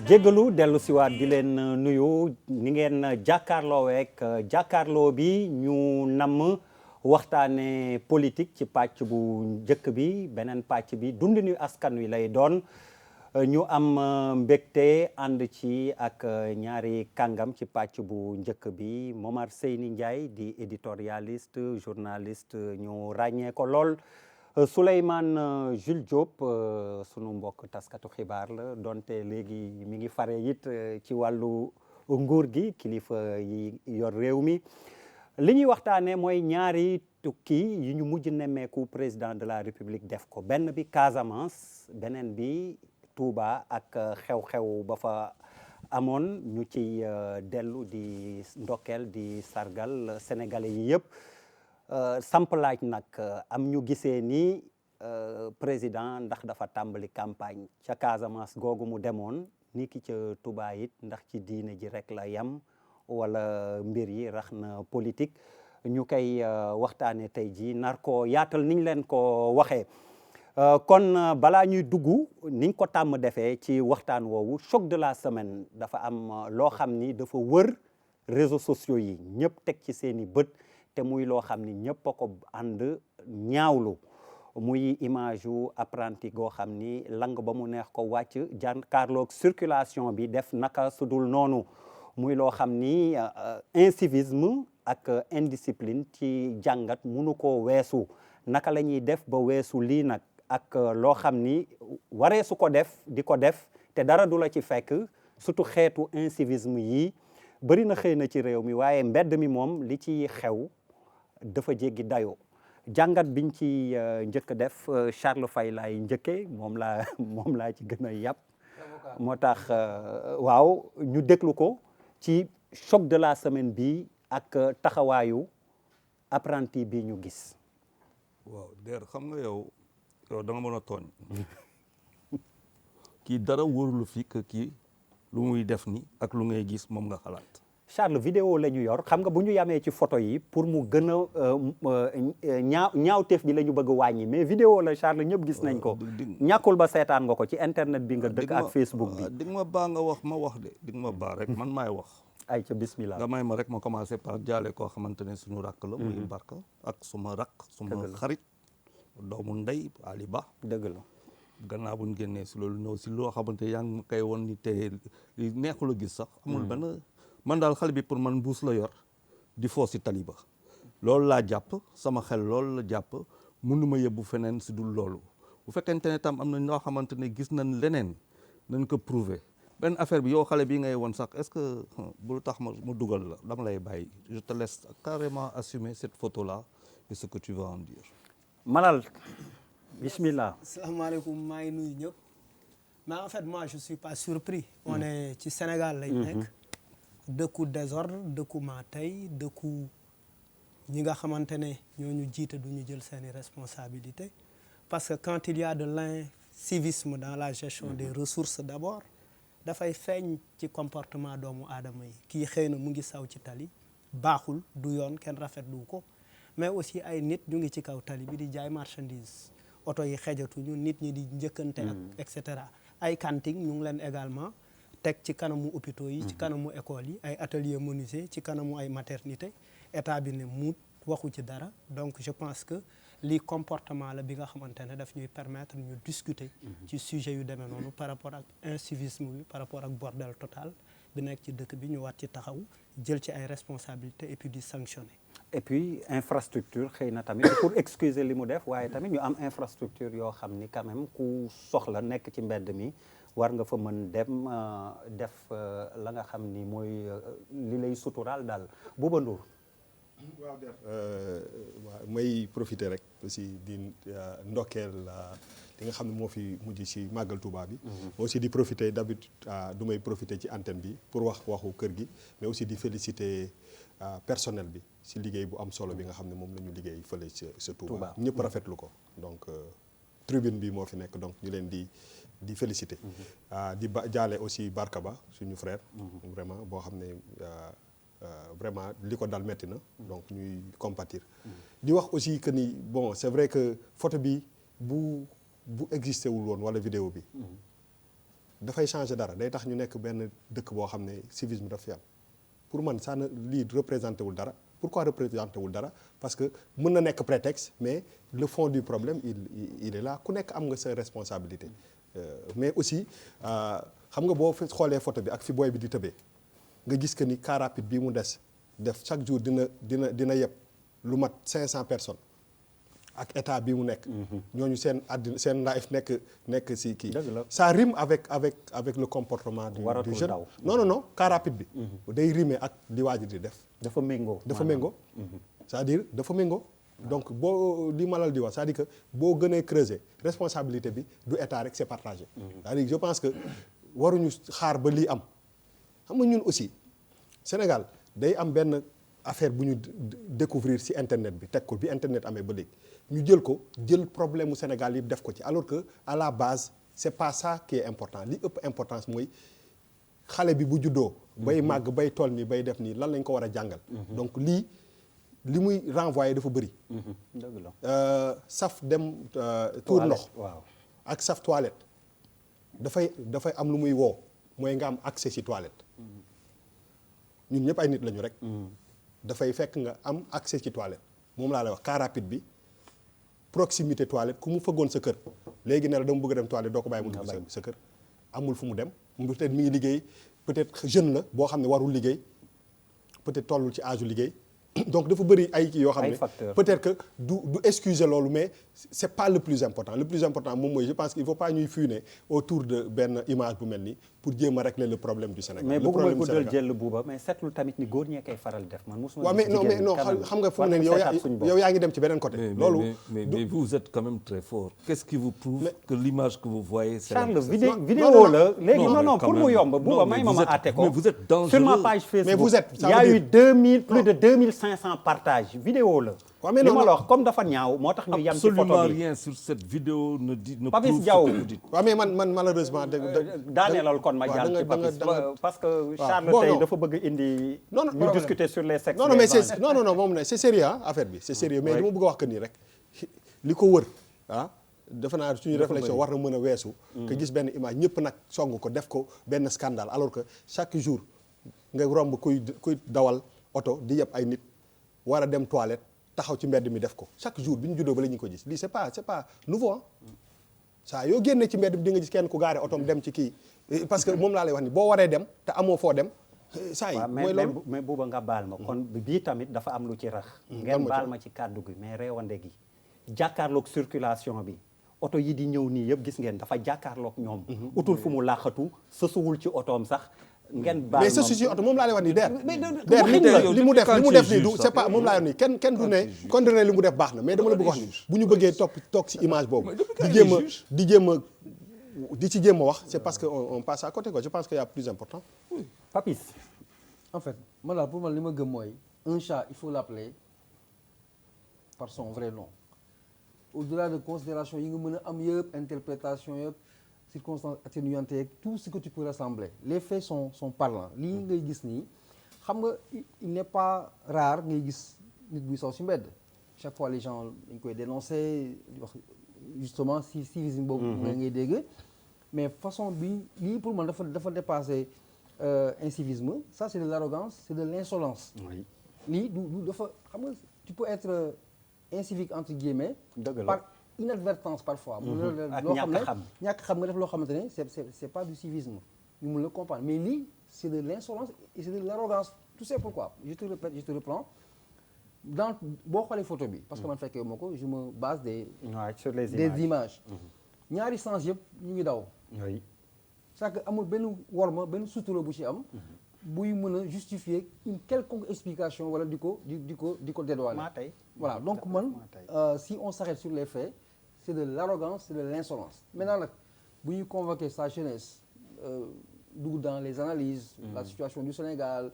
jéggalu dellu siwaat di leen nuyu ni ngeen jàkkaarloo bi ñu namm waxtaane politique ci pàcc bu njëkk bi beneen pàcc bi dundinu askan wi lay doon ñu am mbégte ànd ci ak ñaari kàngam ci pàcc bu njëkk bi Momar Seyni Ndiaye di éditorialiste journaliste ñu ràññee ko lool Souleymane Jules Diop sunu mbokk taskatu xibaar la donte léegi mi ngi fare it ci wàllu nguur gi kilifa yi yor réew mi li ñuy waxtaanee mooy ñaari tukki yi ñu mujj nemmeeku président de la république def ko benn bi Casamance beneen bi Touba ak xew-xew ba fa amoon ñu ci dellu di ndokkeel di sargal sénégalais yi yëpp samp laaj nag am ñu gisee ni président ndax dafa tàmbali campagne ca Casamance googu mu demoon ni ki ca Touba it ndax ci diine ji rek la yam wala mbir yi rax na politique ñu koy waxtaane tey ji nar ko yaatal niñ leen ko waxee kon balaa ñuy dugg niñ ko tàmm defee ci waxtaan woowu choc de la semaine dafa am loo xam ni dafa wër réseaux sociaux yi ñëpp teg ci seeni bët te muy loo xam ni ñëpp a ko ànd ñaawlu muy image yu apprenti goo xam ni lang ba mu neex ko wàcc jàkkaarloog circulation bi def naka sudul noonu muy loo xam ni incivisme ak indiscipline ci jàngat munu ko weesu naka la ñuy def ba weesu lii nag ak loo xam ni waree su ko def di ko def te dara du la ci fekk surtout xeetu incivisme yi bëri na xëy na ci réew mi waaye mbedd mi moom li ci xew dafa jéggi dayoo jàngat biñ ci njëkk def Charles Faye laay njëkkee moom laa ci gën a yàpp moo tax waaw ñu déglu ko ci choc de la semaine bi ak taxawaayu apprenti bi ñu gis. waaw Der xam nga yow da nga mën a tooñ kii dara wóorulu fi que kii lu muy def ni ak lu ngay gis moom nga xalaat. Charles vidéo la ñu yor xam nga bu ñu yamee ci photo yi pour mu gën a ñaawteef bi la ñu bëgg a wàññi mais vidéo la Charles ñëpp gis nañ ko ñàkkul ba seetaan nga ko ci internet bi nga dëkk ak Facebook bi. di nga ma baa nga wax ma wax de di nga ma baa rek man maay wax. ay ca bismillah nga may ma rek ma commencé par jaale koo xamante ne suñu rakk la. muy Barka ak suma rakk suma xarit doomu ndey Ali Ba. dëgg la. gannaaw bu ñu génnee si loolu ñëw si loo xamante yaa ngi koy woon ni tey li neexul a gis sax. amul benn man daal xale bi pour man mbuus la yor di foo si taliba loolu laa jàpp sama xel loolu la jàpp mënuma yóbbu feneen si dul loolu bu fekkente ne tam am na ñoo xamante ne gis nañ leneen nañ ko prouver benn affaire bi yow xale bi ngay woon sax est-ce que bu tax ma dugal la dama lay bàyyi je te laisse carrément assumer cette photo là et ce que tu vas en dire. Malal bismillah. asalaamaaleykum maa ngi nuyu ñëpp mais en fait moi je suis pas surpris. on est ci Sénégal lañ nekk. dëkku désordre dëkku maa tey dëkku ñi nga xamante ne ñooñu jiite duñu jël seeni responsabilités parce que quand il y a de l'incivisme dans la gestion des ressources d'abord dafay feeñ ci comportement doomu aadama yi kii xëy na mu ngi saw ci tali baaxul du yoon kenn rafetlu ko mais aussi ay nit ñu ngi ci kaw tali bi di jaay marchandise oto yi xejatuñu nit ñi di njëkkante ak et cetera ay cantine ñu ngi leen également teg ci kanamu hôpitaux yi ci kanamu école yi ay atelier menuisier ci kanamu ay maternité état bi ne muut waxu ci dara donc je pense que lii comportement la bi nga xamante ne daf ñuy permettre ñu discuter ci sujet yu demee noonu par rapport ak incivisme bi par rapport ak bordel total bi nekk ci dëkk bi ñu war ci taxaw jël ci ay responsabilités et puis di sanctionner. et puis infrastructure xëy na tamit pour excuser li mu def waaye tamit ñu am infrastructure yoo xam ni quand même ku soxla nekk ci mbedd mi war nga fa mën dem def la nga xam ni mooy li lay suturaal daal Bouba Ndour. waaw may profiter rek aussi di ndokkeel li nga xam ne moo fi mujj ci màggal Touba bi. aussi di profiter d'habitude du may profiter ci antenne bi pour wax waxu kër gi mais aussi di féliciter personnel bi ci liggéey bu am solo bi nga xam ne moom la ñu liggéey fële ca Touba. ñëpp rafetlu ko donc tribune bi moo fi nekk donc ñu leen di féliciter. di jaale aussi Barka Ba suñu frère. vraiment boo xam ne vraiment li ko dal metti na. donc ñuy compatir. di wax aussi que ni bon c'est vrai que photo bi bu existé wul woon wala vidéo bi. dafay changer dara day tax ñu nekk benn dëkk boo xam ne civisme daf fi am pour man ça ne lii représenté wul dara. Pourquoi représenté wul dara parce que mën na nekk prétexte mais le fond du problème il est là ku nekk am nga sa responsabilité mais aussi xam nga boo xoolee photo bi ak fi booy bi di tëbee nga gis que ni car rapide bii mu def chaque jour dina yeb lu mat 500 personnes ak état bii mu nekk. ñooñu seen àddina seen life nekk si kii. ça rime avec le comportement du jeune. non car rapide bi. day rimer ak li waa ji di def. dafa méngoo c'est-à-dire dafa méngoo. donc boo li malal di wax c'est-à-dire que boo gënee creuser responsabilité bi du état rek c'est partagé. c'est-à-dire je pense que waruñu xaar ba lii am xam nga ñun aussi Sénégal day am benn affaire bu ñu découvrir ci internet bi teg ko bi internet amee ba léegi ñu jël problème mu Sénégal yëpp def ko ci alors que à la base c'est pas ça qui est important li ëpp importance mooy xale bi bu juddoo. bay màgg bay toll nii bay def nii lan lañ ko war a jàngal. donc li muy renvoyer dafa bëri. dëgg la saf dem. tuur ndox waaw ak saf toilette dafay am lu muy woo mooy nga am accès ci toilette. ñun ñëpp ay nit lañu rek. dafay fekk nga am accès ci toilette moom laa lay wax car rapide bi proximité toilette ku mu fëggoon sa kër léegi ne la dama bëgg a dem toilette doo ko bàyyi mu dugg sa kër amul fu mu dem peut-être mi ngi liggéey peut-être jeune la boo xam ne warul liggéey peut-être tollul ci âge u liggéey donc dafa bëri ay kii yoo xam ne peut-être que du excuser loolu mais c'est pas le plus important moom mooy je pense qu'il faut pas ñuy fuiner autour de benn image bu mel nii pour jéem a régler le problème du Sénégal. mais bëgguma guddal jël buuba mais seetlu tamit ni góor ñee koy faral def man mosuma. waaw mais non xam nga fu mu ne yow yaa ngi dem ci beneen côté. loolu mais vous êtes quand même très fort. Qu'est-ce qui vous prouve que l'image que vous voyez. Charles vidéo la léegi non pour mu yomb buuba may ma àtte ko. mais vous êtes dangereux. sur ma page Facebook mais vous êtes il y a eu plus de 2500 partages vidéo la. waaw mais li ma la wax comme dafa ñaaw moo tax ñu yam ci photo bi absolument rien sur cette vidéo ne Papis prouve Diaw ce que vous dites. waaw mais man malheureusement. daaneelal kon ma jàll ci Papis parce que Charles tey dafa bëgg indi. ñu discuter sur les sexes. non moom ne c'est sérieux affaire bi c'est sérieux mais li ma bëgg a wax que nii rek li ko wër defe naa suñu réflexion war na mën a weesu. que gis benn image ñëpp nag song ko def ko benn scandale alors que chaque jour nga romb kuy dawal oto di yeb ay nit war a dem toilette taxaw ci mbedd mi def ko chaque jour bi ñu juddoo ba la ñu ko gis lii c'est pas nouveau saa yoo génnee ci mbedd bi di nga gis kenn ku gaare otom dem ci kii parce que moom laa lay wax ni boo waree dem te amoo foo dem saa yi mooy loolu mais buuba nga baal ma kon bii tamit dafa am lu ci rax ngeen baal ma ci kàddu gi mais réewande gi jàkkaarloog circulation bi oto yi di ñëw nii yëpp gis ngeen dafa jàkkaarloog ñoom utul fu mu làqatu sësuwul ci otoom sax ngeen baal mais ceci oto moom laa lay wax nii der li mu def nii du c'est pas moom laa lay wax nii kenn du ne condamné li mu def baax na mais dama la bëgg wax ni bu ñu bëggee toog ci image boobu di ci jéem a wax c'est parce que on passe à côté quoi je pense qu'il y a plus important. Papis en fait man daal pour man li ma gëm mooy un chat il faut l'appeler par son vrai nom au-delà de considération yi nga mën a am yëpp interprétation yëpp circonstances atténuantes yeeg tout ce que tu peux rassembler les faits sont parlants lii ngay gis nii xam nga il n'est pas rare ngay gis nit buy saw ci mbedd chaque fois les gens dañ koy dénoncer wax justement si civisme boobu ngay dégg mais façon bi lii pour man dafa dépasser incivisme ça c'est de l'arrogance c'est de l'insolence lii du dafa xam nga tu peux être incivique entre guillemets par inadvertance parfois ak loo xam ne ñàkk xam nga def loo xamante ne c'est pas du civisme ñu mun le comprendre mais lii c'est de l'insolence et c'est de l'arrogance tu sais pourquoi je te répète je te reprends dans boo xoolee photo bi parce que man fekkee moo ko je me base sur les images ñaari sens yëpp ñu ngi daw c'est que amul benn worma benn sutura bu ci am buy mën a justifier une quelconque explication wala di ko dédouaner voilà donc man si on s'arrête sur les faits c'est de l'arrogance c'est de l'insolence maintenant nag bu ñuy convoquer sa jeunesse dugg dans les analyses la situation du Sénégal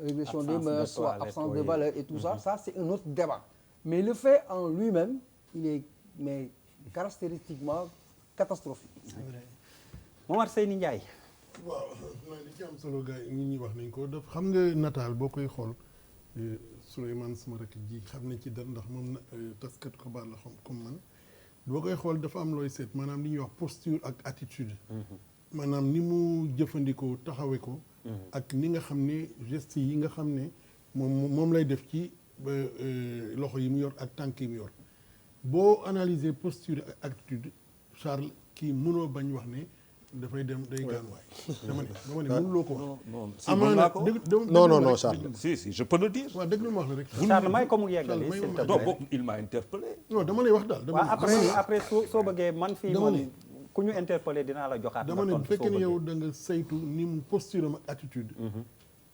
régression des mœurs soit absence de valeur et tout ça c'est un autre débat mais le fait en lui-même il est mais caractéristiquement catastrophique. Momar Seyni Ndiaye. waaw li ci am solo gars yi ñi wax nañ ko daf xam nga nataal boo koy xool Souleymane sama rakk ji xam ne ci dara ndax moom taskat xabaar la xam comme man boo koy xool dafa am looy seet maanaam li ñuy wax posture ak attitude maanaam ni mu jëfandikoo taxawe ko ak ni nga xam ne gestes yi nga xam ne moom lay def ci loxo yi mu yor ak tànk yi mu yor boo analyser posture ak attitude Charles kii mënoo bañ wax ne dafay dem day gaanuwaay dama ne mënuloo ko wax amaana non Charles si je peux le dire. waaw dëgg la ma wax la rek Charles may ko mu yeggali s'il te donc plaît. il m'a interpellé. non dama lay wax daal waaw après soo bëggee man fii dama moom ne ku ñu interpellé dinaa la joxaat dama ne bu tontu soo fekkee ne bëggee. yow da nga saytu ni mu posture am ak attitude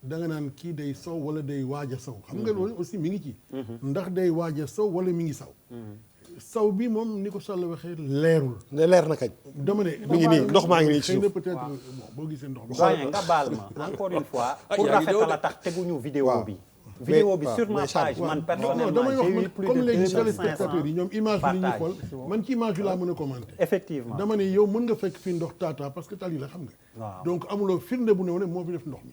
da nga naan kii day sow wala day waaj a sow xam nga loolu aussi mi ngi ci ndax day waaj a sow wala mi ngi saw saw bi moom ni ko Sall waxee leerul ne leer na kañ dama ne mi ngi nii ndox maa ngi nii ci xëy na suuf peut-être bon boo gisee ndox bi doyen nga baal ma encore une fois pour yaa ngi rafetal a tax teguñu vidéo bi vidéo bi sur ma page man non personnellement damay wax j'ai eu man plus comme de léegi 2500 téléspectateurs yi ñoom image bi li ñuy partages. xool man ci image bi laa mën a commenter effectivement dama ne yow mën nga fekk fii ndox tata parce que tali la xam nga Waaw. donc amuloo firnde bu new ne moo fi def ndox mi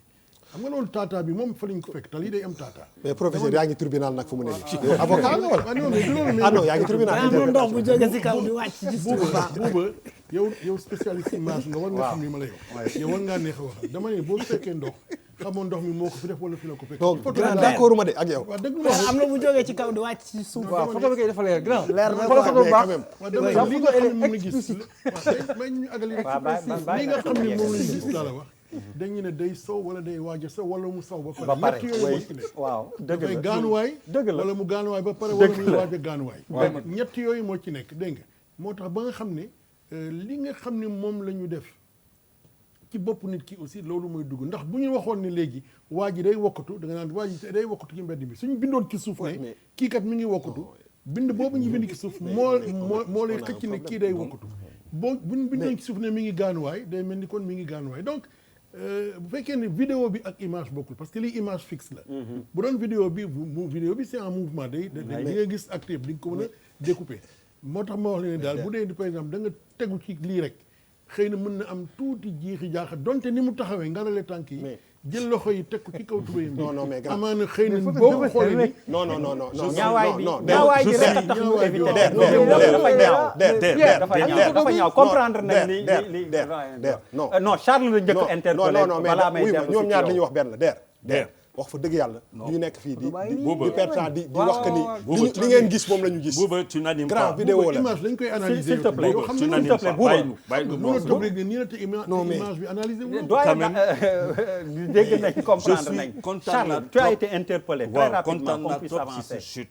xam nga loolu tata bi moom fa lañ ko fekk tali day am tata mais professeur yaa ngi tribunal nag fu mu ne nii yow avocat nga wala ah non mais du loolu mais ah non yaa ngi tribunal daa am ndox bu jóge si kaw di wàcc ci suuf. buuba yow spécialiste image nga war nga xam ni ma lay wax yow war ngaa neex a waxal dama ne boo fekkee ndox xamoon ndox mi moo ko fi def wala fi la ko fekk non d'accord ma de ak yow waaw dëgg la am na bu jógee ci kaw di wàcc ci suuf. waaw photo bi kay dafa leer grand. leer na xoolal photo bu baax. waaw dama ne li nga xam ne moom la gis waaw may ñu àggali rek waaw li nga xam ne moom la gis laa la wax dañu ne day sow wala day waaj a sow wala mu saw ba ba pare pare ñett yooyu moo ci nekk waaw dëgg dafay la gaanuwaay dëgg la wala mu gaanuwaay ba pare wala muy waaj a gaanuwaay ñett yooyu moo ci nekk dégg nga moo tax ba nga xam ne li nga xam ne moom la ñu def ci bopp nit ki aussi loolu mooy dugg ndax bu ñu waxoon ne léegi waa ji day wokkatu da nga naan waa ji day wokkatu ci mbedd bi suñu bindoon ci suuf ne kii kat mi ngi wokkatu bind boobu ñu bind ci suuf moo lay xëcc ne kii day wokkatu boo buñ bindoon ci suuf ne mi ngi gaanuwaay day mel ni kon mi ngi gaanuwaay donc bu fekkee ne vidéo bi ak image bokkul parce que lii image fixe la bu doon vidéo bi c'est en mouvement day di nga gis acteur di nga ko mën a découper moo tax ma wax leen daal bu dee par exemple da nga tegu ci lii rek xëy na mën na am tuuti jiixi jaaxa donte ni mu taxawee nganale tànk yi jël loxo yi teg ko ci kaw tubéyam bi non mais grand amaana xëy na boo ko xoolee ni non ñaawaay bi ñaawaay bi rek a tax ñu éviter dafa ñaaw comprendre nañ li non Charles la njëkk a interpellé balaa may dellu si ñoom ñaar li ñuy wax benn la der wax fa dëgg yàlla ñu nekk fii di perte temps di wax que ni li ngeen gis moom la ñu gis Bouba tu n'animes pas. grand vidéo la image dañ koy analyser s'il te plaît yow xam tu nga n'animes pas bàyyi ñu mënoo toog rek ne nii la te image bi analyser wu doyen dégg nañ comprendre je suis nañ content Charles tu as été interpellé très waaw rapidement kontaan qu'on naa puisse trop ci avancer sa chute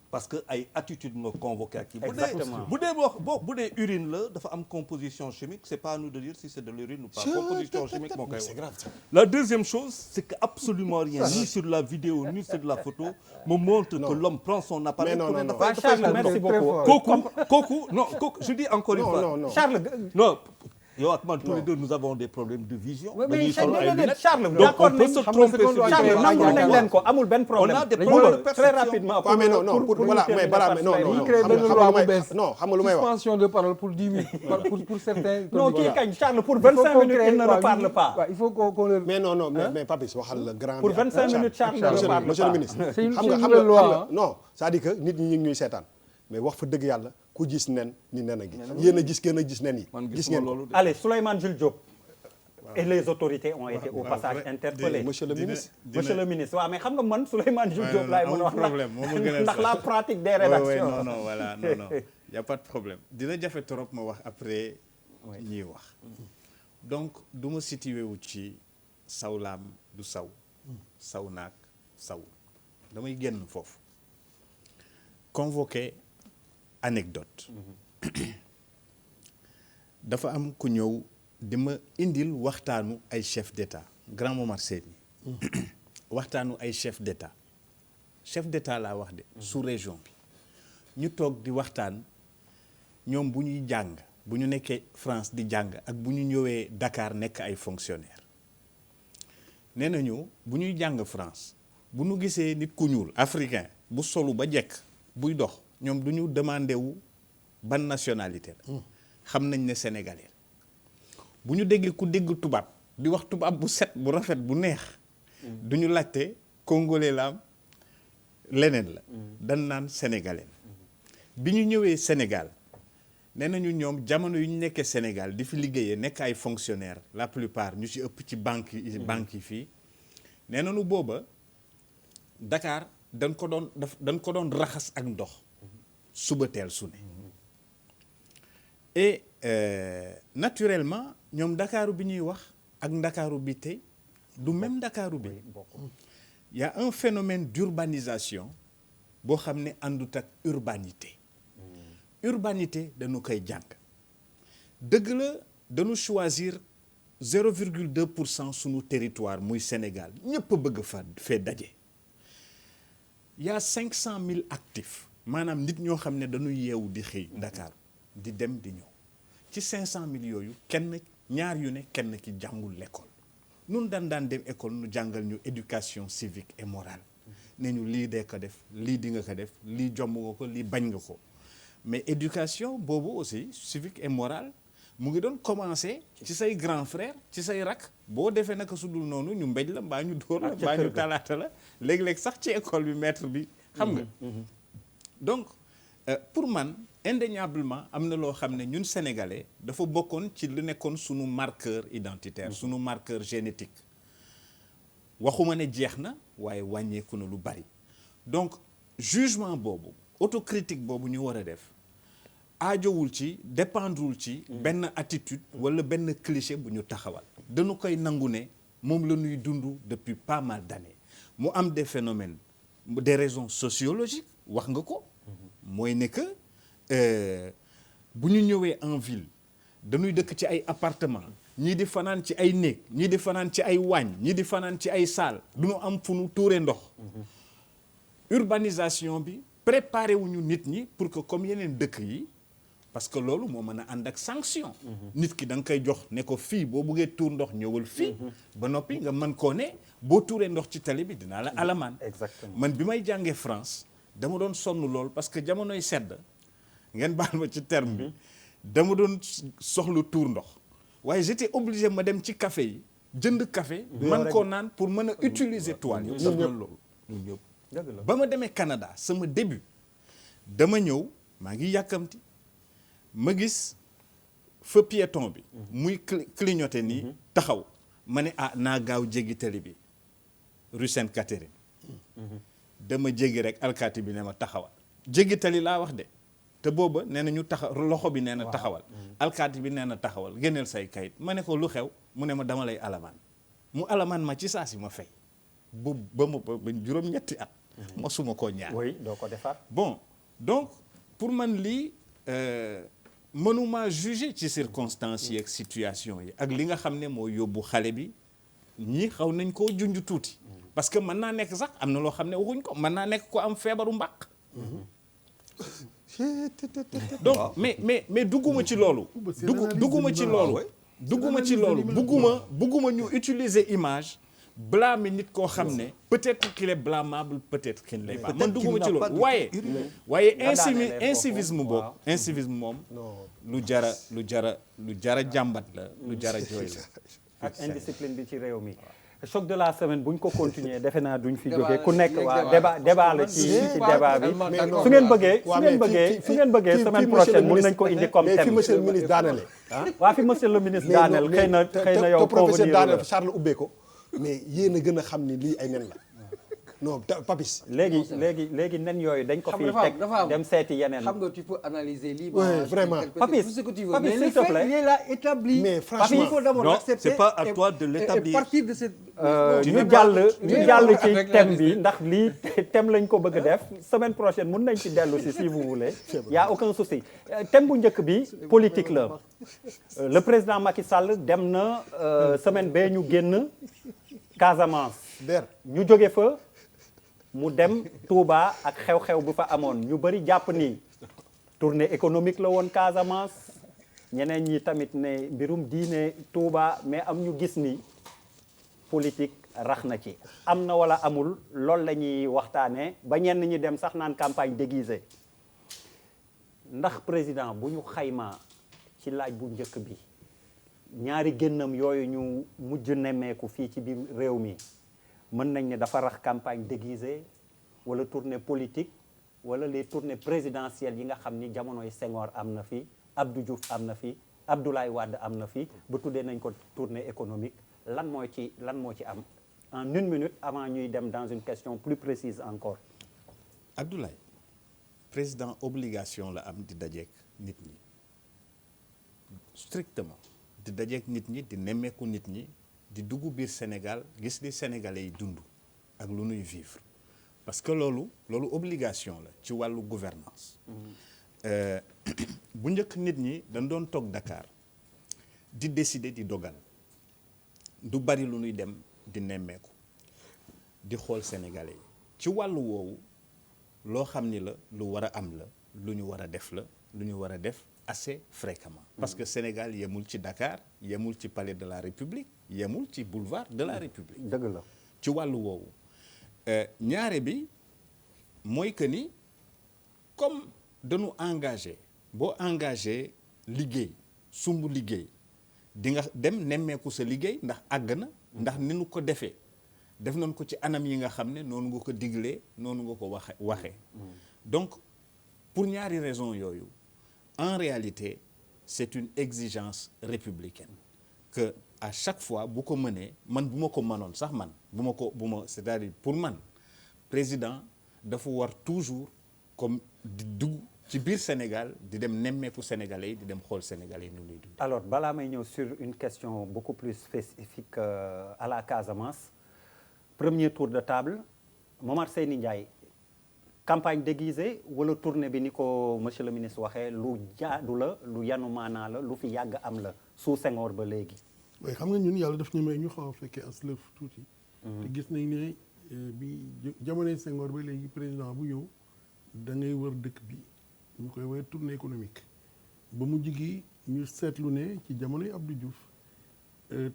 parce que ay attitude nga convoqué ak kii Exactement. bu dee urine la dafa am composition chimique c'est pas à nous de dire si c'est de l'urine ou pas composition chimique moo koy wax la deuxième chose c'est que absolument rien ni sur la vidéo ni sur la photo me montre que l'homme prend son appareil pour ne waaw Charles merci beaucoup kooku je dis encore une fois Charles non yow ak man tous les deux nous avons des problèmes de vision. mais dañuy Charles donc d'accord on peut nañ se tromper sur Charles nangul nañ leen ko amul benn problème On a des Bouba, problèmes de très perception. rapidement waaw mais non pour voilà mais balaa mais non dañuy créer benn loi bu bees. non xam nga lu may wax suspension de parole pour 10 minutes pour certains. non kii kañ Charles pour 25 minutes il ne reparle pas waaw il faut qu'on le. mais non mais Papis waxal la grand pour 25 minutes Charles ne reparle monsieur le pas ministre C'est une xam nga nouvelle loi, non c'est-à-dire que nit ñi ngi ñuy seetaan mais wax fa dëgg yàlla ku gis nen ni nen a gi yéen a gis kenn a gis nen yi man gis gisuma ngeen ko loolu de. allez Souleymane Jules Diop et les autorités ont été au passage interpellées monsieur le ministre monsieur le ministre waaw mais xam nga man Souleymane Jules Diop laay mën a wax problème moom ma gën a ndax la pratique des Ouais, rédactions ouais, non voilà non y a pas de problème dina jafe trop ma wax après ñiy wax donc du ma situé wu ci sawlaam du saw saw naag sawul damay génn foofu convoqué anecdote dafa am ku ñëw di ma indil waxtaanu ay chef d'état grand Momar Seyni waxtaanu ay chef d'état laa wax de sous région bi ñu toog di waxtaan ñoom bu ñuy jàng bu ñu nekkee France di jàng ak bu ñu ñëwee Dakar nekk ay fonctionnaire nee nañu bu ñuy jàng France bu ñu gisee nit ku ñuul africain bu solu ba jekk buy dox ñoom du ñu demandé wu ban nationalité la xam nañ ne sénégalais bu ñu déggee ku dégg tubaab di wax tubaab bu set bu rafet bu neex du ñu laajte congolais la am leneen la dañ naan sénégalais bi ñu ñëwee Sénégal nee nañu ñoom jamono yu ñu nekkee Sénégal di fi liggéeyee nekk ay fonctionnaires la plupart ñu ci ëpp ci banque yi fii nee nañu booba Dakar dañ ko doon raxas ak ndox suba teel su ne et naturellement ñoom Ndakaaru bi ñuy wax ak Ndakaaru bi tey du même Ndakaaru bi y a un phénomène d'urbanisation boo xam ne àndut ak urbanité urbanité dañu koy jàng dëgg la dañu choisir 0,2% sunu territoire muy Sénégal ñëpp bëgg fee daje y a 500 000 actifs maanaam nit ñoo xam ne dañu yeewu di xëy Dakar di dem di ñëw ci 500 000 yooyu ñaar yu ne kenn ki jàngul l'école nun daan dem école nu jàngal ñu éducation civique et morale ne ñu lii dee ko def lii di nga ko def lii jomb nga ko lii bañ nga ko mais éducation boobu aussi civique et morale mu ngi doon commencer ci say grand frère ci say rak boo defee naka su dul noonu ñu mbéj la mbaa ñu dóor la mbaa ñu talaata la léeg-léeg sax ci école bi maître bi xam nga donc pour man indéniablement am na loo xam ne ñun sénégalais dafa bokkoon ci lu nekkoon sunu marqueur identitaire sunu marqueur génétique waxuma ne jeex na waaye wàññeeku na lu bari donc jugement boobu autocritique boobu ñu war a def aajowul ci dépendrul ci benn attitude wala benn cliché bu ñu taxawal dañu koy nangu ne moom la ñuy dund depuis pas mal d'années mu am des phénomènes des raisons sociologiques wax nga ko mooy ne que bu ñu ñëwee en ville dañuy dëkk ci ay appartement ñii di fanaan ci ay néeg ñii di fanaan ci ay waañ ñii di fanaan ci ay salle du ñu am fu ñu tuure ndox urbanisation bi préparé wuñu nit ñi pour que comme yeneen dëkk yi parce que loolu moo mën a ànd ak sanction nit ki da nga koy jox ne ko fii boo buggee tuur ndox ñëwal fii ba noppi nga mën koo ne boo tuuree ndox ci tali bi dinaa la alamaan exactement man bi may jàngee France dama doon sonn lool parce que jamonoy sedd ngeen baal ma ci terme bi dama doon soxlu tuur ndox waaye j'étais obligé ma dem ci café yi jënd café man koo naan pour mën a utiliser toile yi loolu ñun ñëpp ba ma demee Canada sama début dama ñëw maa ngi yàkkamti ma gis feu piéton bi muy clignoter nii taxaw ma ne naa gaaw jéggi tali bi rue Sainte-Catherine dama jéggi rek alkaati bi ne ma taxawal jéggi tali laa wax de te booba nee na ñu loxo bi nee na taxawal alkaati bi nee na taxawal génneel say kayit ma ne ko lu xew mu ne ma dama lay alamaan mu alamaan ma ci saa si ma fay ba juróom-ñetti at mosuma koo ñaar oui doo ko defar bon donc pour man lii mënuma juger ci circonstances yi ak situation yi ak li nga xam ne moo yóbbu xale bi ñii xaw nañ koo junj tuuti parce que mën naa nekk sax am na loo xam ne waxuñ ko mën naa nekk ko am feebaru mbàq donc mais dugguma ci loolu dugguma ci loolu bugguma ñu utiliser image blâmer nit koo xam ne peut-être qu'il est blâmable peut-être qu'il ne l'est pas man dugguma ci loolu waaye incivisme boobu incivisme moom lu jara jàmbat la lu jara jooy la ak indiscipline bi ci réew mi choc de la semaine bu ñu ko continuer defe naa duñ fi jógee ku nekk waa débat la ci débat bi su ngeen bëggee semaine prochaine mun nañ ko indi comme thème fi monsieur le ministre daanale waa fi monsieur le ministre daaneel xëy na yow professeur daaneel Charles ubbee ko mais yéen a gën a xam ni lii ay nen la non Papis léegi nen yooyu dañ ko fi teg dem seeti yeneen xam nga tu peux analyser libre vraiment Papis tout ce que tu veux Papis mais s'il le te fait plaît il est là établi mais franchement il faut d'abord non l'accepter c'est pas à toi de l'établir et partir de cette ñu jàll ci thème bi ndax lii thème lañ ko bëgg a def semaine prochaine mun nañ ci dellu si vous voulez y a aucun souci thème bu njëkk bi politique la le président Macky Sall dem na semaine bee ñu génn Casamance ñu jóge fa mu dem Touba ak xew-xew bu fa amoon ñu bëri jàpp ni tournée économique la woon Casamance ñeneen ñi tamit ne mbirum diine Touba mais am ñu gis ni politique rax na ci am na wala amul loolu la ñuy waxtaanee ba ñenn ñi dem sax naan campagne déguisée ndax président bu ñu xaymaa ci laaj bu njëkk bi ñaari génnam yooyu ñu mujj nemmeeku fii ci biir réew mi mën nañ ne dafa rax campagne déguisée wala tournée politique wala les tournées présidentielles yi nga xam ni jamonoy Senghor am na fi Abdou Diouf am na fi Abdoulaye Wade am na fi ba tuddee nañ ko tournée économique lan moo ci am en une minute avant ñuy dem dans une question plus précise encore. Abdoulaye président obligation la am di dajeek nit ñi strictement di dajeek nit ñi di nemmeeku nit ñi di dugg biir Sénégal gis li Sénégalais yi dund ak lu nuy vivre parce que loolu obligation la ci wàllu gouvernance bu njëkk nit ñi dañ doon toog Dakar di décider di dogal du bari lu nuy dem di nemmeeku di xool Sénégalais yi ci wàllu woowu loo xam ni la lu war a am la lu ñu war a def la lu ñu war a def assez fréquemment parce que Sénégal yemul ci Dakar yemul ci palais de la République yemul ci boulevard de la République dëgg la ci wàllu woowu ñaare bi mooy que ni comme dañu engagé boo engagé liggéey sumb liggéey di nga dem nemmeeku sa liggéey ndax àgg na ndax ni nu ko defee def nañ ko ci anam yi nga xam ne noonu nga ko diglee noonu nga ko waxee donc pour ñaari raison yooyu en réalité c'est une exigence républicaine que à chaque fois bu ko mënee man bu ma ko mënoon sax man c'est-à-dire pour man président dafa war toujours comme di dugg ci biir Sénégal di dem nemmeeku Sénégalais yi di dem xool Sénégalais yi nu ñuy dund. alors balaa may ñëw sur une question beaucoup plus spécifique à la Casamance premier tour de table Momar Seyni Ndiaye campagne déguisée wala tournée bi ni ko monsieur le ministre waxee lu jaadu la lu yanu maanaa la lu fi yàgg am la sous Senghor ba léegi. waaye xam nga ñun yàlla daf ñu may ñu xaw a fekkee as lëf tuuti. te gis nañ ne bi jamonoy Senghor ba léegi président bu ñëw da ngay wër dëkk bi ñu koy woowee tournée économique ba mu jigi ñu seetlu ne ci jamonoy Abdou Diouf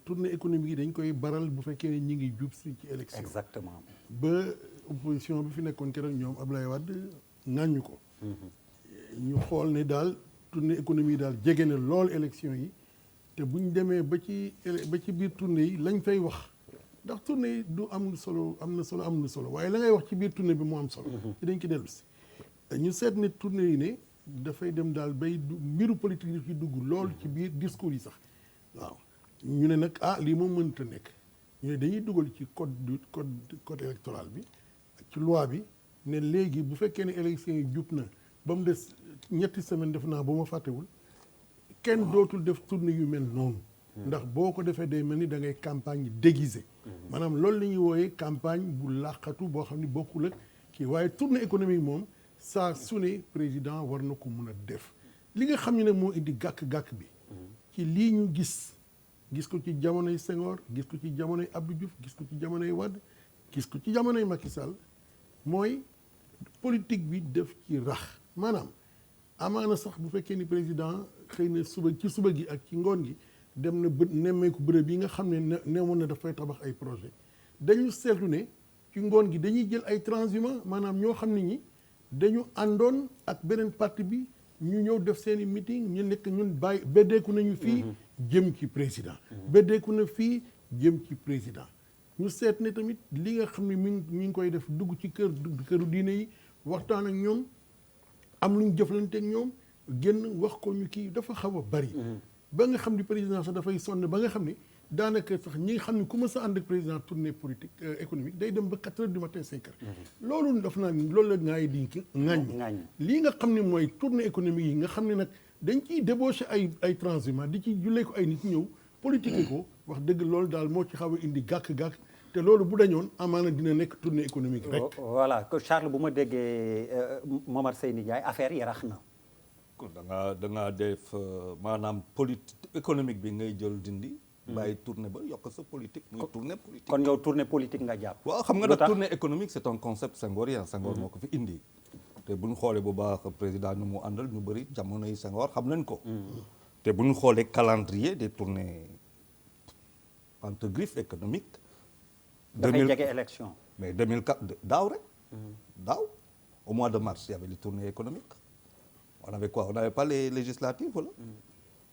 tournée économique yi dañ koy baral bu fekkee ne ñi ngi jub si ci élection. exactement ba opposition bi fi nekkoon keroog ñoom Ablaye Wade ŋàññu ko. ñu xool ne daal tournée économique daal jege na lool élection yi te bu ñu demee ba ci biir tournée yi lañ fay wax ndax tournée yi du am solo am na solo waaye la ngay wax ci biir tournée bi moo am solo. te dañ ci dellu si ñu seet ne tournée yi ne dafay dem daal bay mbiru politique yi ci dugg lool ci biir discours yi sax waaw ñu ne nag lii moom mënta nekk ñu ne dañuy dugal ci code électoral bi ci loi bi ne léegi bu fekkee ne élection yi jub na ba mu des ñetti semaine def naa ba ma fàttewul kenn dootul def tournée yu mel noonu ndax boo ko defee day mel ni da ngay campagne déguisée maanaam loolu la ñuy wooyee campagne bu làqatu boo xam ne bokkul ak kii waaye tournée économique moom saa su ne président war na ko mun a def li nga xam ne nag moo indi gàkk-gàkk bi ci lii ñu gis ko ci jamonoy Senghor gis ko ci jamonoy Abdou Diouf gis ko ci jamonoy Wade gis ko ci jamonoy Macky Sall mooy politique bi def ci rax maanaam amaana sax bu fekkee ni président xëy na suba gi ak ci ngoon gi dem na nemmeeku bërëb yi nga xam ne newoon na dafay tabax ay projet dañu seetlu ne ci ngoon gi dañuy jël ay transhumants maanaam ñoo xam ne ñi dañu àndoon ak beneen parti bi ñu ñëw def seeni meeting ñu nekk ñun bàyyi beddeeku nañu fii jëm ci président beddeeku na fii jëm ci président ñu seet ne tamit li nga xam ne mi ngi koy def dugg ci këru diine yi waxtaan ak ñoom am lu ñu jëflante ak ñoom génn wax ko ñu kii dafa xaw a bari ba nga xam ni président sax dafay sonn ba nga xam ne daanaka sax ñi nga xam ne ku ma sa ànd ak président tournée politique économique day dem ba 4 heures du matin 5 heures loolu daf naa loolu la ngaay di ŋaañ lii nga xam ne mooy tournée économique yi nga xam ne nag dañ ciy débauché ay transhumants di ci jullee ko ay nit ñëw politique ko wax dëgg loolu daal moo ci xaw a indi gàkk-gàkk te loolu bu dañoon amaana dina nekk tournée économique rek. voilà que Charles bu ma déggee Momar Seyni Ndiaye affaire yi rax na. da ngaa def maanaam politique économique bi ngay jël dindi. bàyyi tournée ba yokk sa politique. muy tournée politique kon yow tournée politique nga jàpp. waaw xam nga nag tournée économique c'est un concept senghorien Senghor moo ko fi indi. te bu ñu xoolee bu baax président nu mu àndal ñu bëri jamono yi Senghor xam nañ ko. te bu ñu xoolee calendrier des tournées entre griffes économiques. dafay jege élection. mais 2004 daaw rek. daaw au mois de mars il y avait les tournées économiques. on avait quoi on n'avait pas les législatives voilà.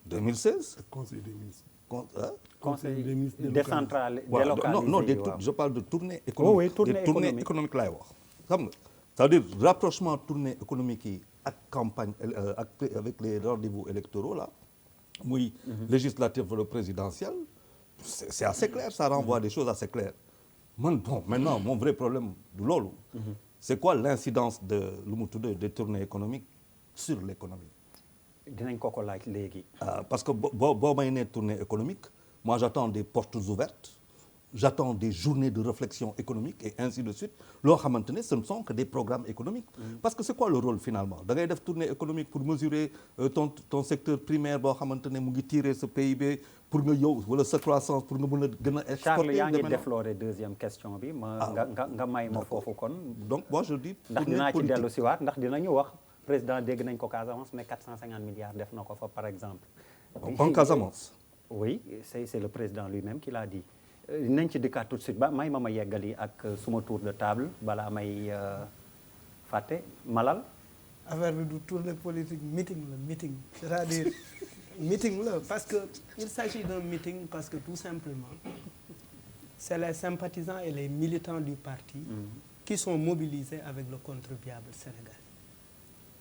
2016. conseil des ministres. conseil décentralisé délocalisé non je parle de tournée économique. oui tournée économique laay wax xam nga c'est-à-dire rapprochement tournée économique yi ak campagne avec les rendez-vous électoraux là muy législatif wala présidentiel c'est assez clair, ça renvoie des choses assez claires man bon maintenant mon vrai problème du loolu c'est quoi l'incidence de lu mu tuddee des tournées économiques sur l'économie dinañ ko laaj léegi. parce que boo may nee tournée économique moi j'attends des portes ouvertes j'attends des journées de réflexion économique et ainsi de suite loo xamante ne ce ne sont que des programmes économiques parce que c'est quoi le rôle finalement da ngay def tournée économique pour mesurer ton secteur primaire boo xamante ne mu ngi tirer sa PIB pour nga yow wala sa croissance pour nga mën a gën a exporter. Charles yaa ngi déflorer deuxième question bi nga may ma foofu kon. donc moi je dis. ndax dinaa ci dellu si waat ndax dinañu wax président dégg nañ ko Casamance mais 450 milliards def na ko fa par exemple. en Casamance. oui c'est le président lui-même qui l'a dit. nañ ci dikkaat tout de suite ba may ma yeggali ak suma tour de table balaa may fàtte Malal. affaire bi du tournée politique meeting la meeting c'est-à-dire meeting la parce que il s'agit d'un meeting parce que tout simplement c'est les sympathisants et les militants du parti qui sont mobilisés avec le contribuable sénégalais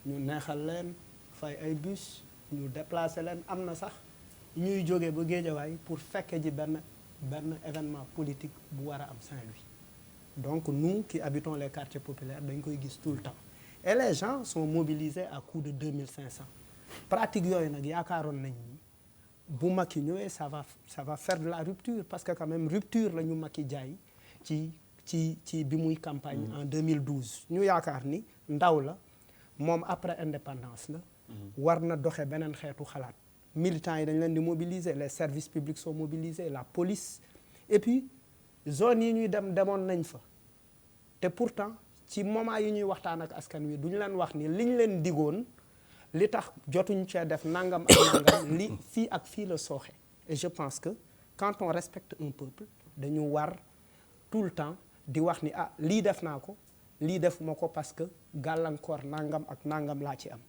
ñu neexal leen fay ay bus ñu déplacer leen am na sax ñuy jógee ba Guédiawaye pour fekke ji benn événement politique bu war a am Saint-Louis donc nous qui habitons les quartiers populaires dañ koy gis tout le temps et les gens sont mobilisés à coût de 2500 pratique yooyu nag yaakaaroon nañ ni bu Macky ñëwee ça va faire de la rupture parce que quand même rupture la ñu Macky jaay ci bi muy campagne en 2012 ñu yaakaar ni ndaw la moom après indépendance la war na doxe beneen xeetu xalaat militants yi dañ leen di mobiliser les services publics sont mobilisés la police et puis zone yi ñuy demoon nañ fa te pourtant ci moment yi ñuy waxtaan ak askan wi duñu leen wax ni liñ leen digoon li tax jotuñ cee def nangam ak nangam li fii ak fii la sooxe et je pense que quand on respecte un peuple dañu war tout le temps di wax ni lii def naa ko lii defuma ko parce que gàllankoor nangam ak nangam laa ci am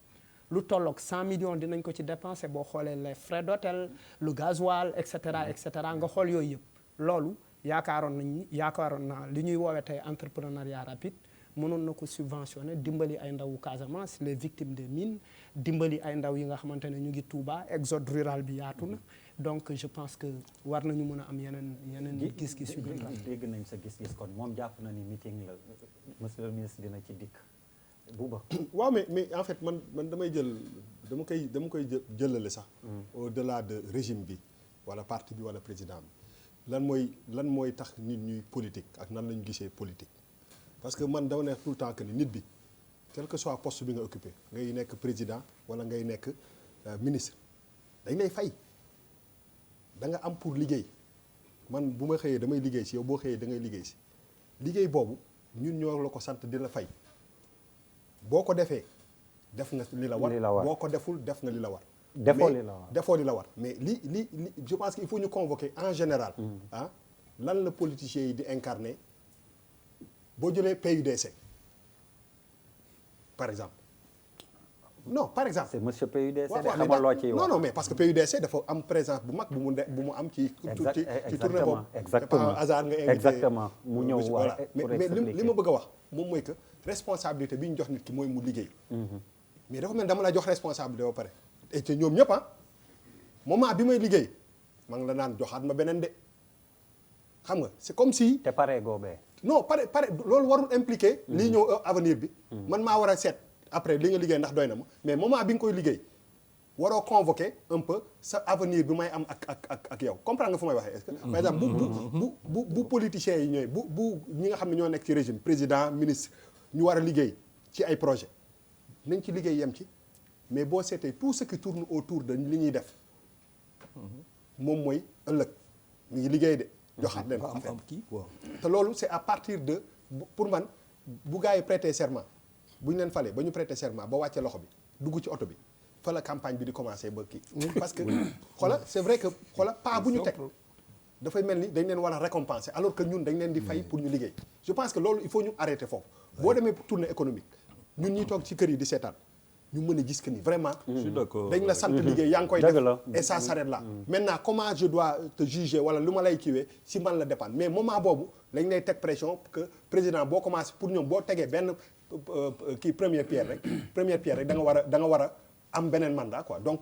lu tolloog 100 millions dinañ ko ci dépenser boo xoolee les frais d'hôtel le gasoil et cetera nga xool yooyu yëpp loolu yaakaaroon naa li ñuy woowee tey entrepreneuriat rapide mënoon na ko subventionner dimbali ay ndawu Casamance les victimes des mines dimbali ay ndaw yi nga xamante ne ñu ngi Touba exode rural bi yaatu na donc je pense que war nañu mën a am yeneen gis-gis yu bëri. dégg nañ sa gis-gis kon moom jàpp na ni meeting la monsieur le ministre dina ci dikk Bouba. waaw mais en fait man damay dama koy jëlale sax au-delà de régime bi wala parti bi wala président bi lan mooy tax nit ñuy politique ak nan lañu gisee politique parce que man dama ne tout le temps que ni nit bi quel que soit poste bi nga occupé ngay nekk président wala ngay nekk ministre dañ lay fay da nga am pour liggéey man bu ma xëyee damay liggéey si yow boo xëyee da ngay liggéey si liggéey boobu ñun ñoo la ko sant di la fay boo ko defee def nga li la war boo ko deful def nga li la war defoo li la war mais li je pense qu'il faut ñu convoquer en général lan la politiciens yi di incarner boo jëlee PUDC par exemple non par exemple c'est monsieur PUDC xamal loo ciy wax non mais parce que PUDC dafa am présence bu mag bu mu am ci tournée boobu exactement hasard nga invité exactement mu ñëw voilà mais li ma bëgg a wax moom mooy que responsabilité bi ñu jox nit ki mooy mu liggéey mais dafa mel dama la jox responsabilité ba pare et te ñoom ñëpp moment bi may liggéey maa ngi la naan joxaat ma beneen de xam nga c'est comme si te pare goobee non pare loolu warul impliqué lii ñëw avenir bi man maa war a seet après li nga liggéey ndax doy na ma mais moment bi nga koy liggéey waroo convoquer un peu sa avenir bi may am ak yow comprendre nga fu may waxee est-ce que par exemple bu politiciens yi ñooy bu ñi nga xam ne ñoo nekk ci régime président ministre ñu war a liggéey ci ay projet nañ ci liggéey yem ci mais boo seetee tout ce qui tourne autour de li ñuy def moom mooy ëllëg ñu ngi liggéey de joxaat leen ko affaire te loolu c'est à partir de pour man bu gars yi prêter serment bu ñu leen falee ba ñu prêter serment ba wàcce loxo bi dugg ci oto bi fa la campagne bi di commencer ba kii parce que xoola c'est vrai que xoola pas bu ñu teg dafay mel ni dañ leen war a récompenser alors que ñun dañ leen di fay pour ñu liggéey je pense que loolu il faut ñu arrêter foofu boo demee tournée économique ñun ñuy toog ci kër yi di seetaan ñu mën a gis que ni vraiment Je suis d'accord. dañ la sant liggéey yaa ngi koy Dëgg def la. et ça s'arrête là maintenant comment je dois te juger wala lu ma lay kiiwee si man la dépendre mais moment boobu lañ lay teg pression que président boo commencé pour ñoom boo tegee benn kii première pierre rek da nga war a am beneen mandat quoi donc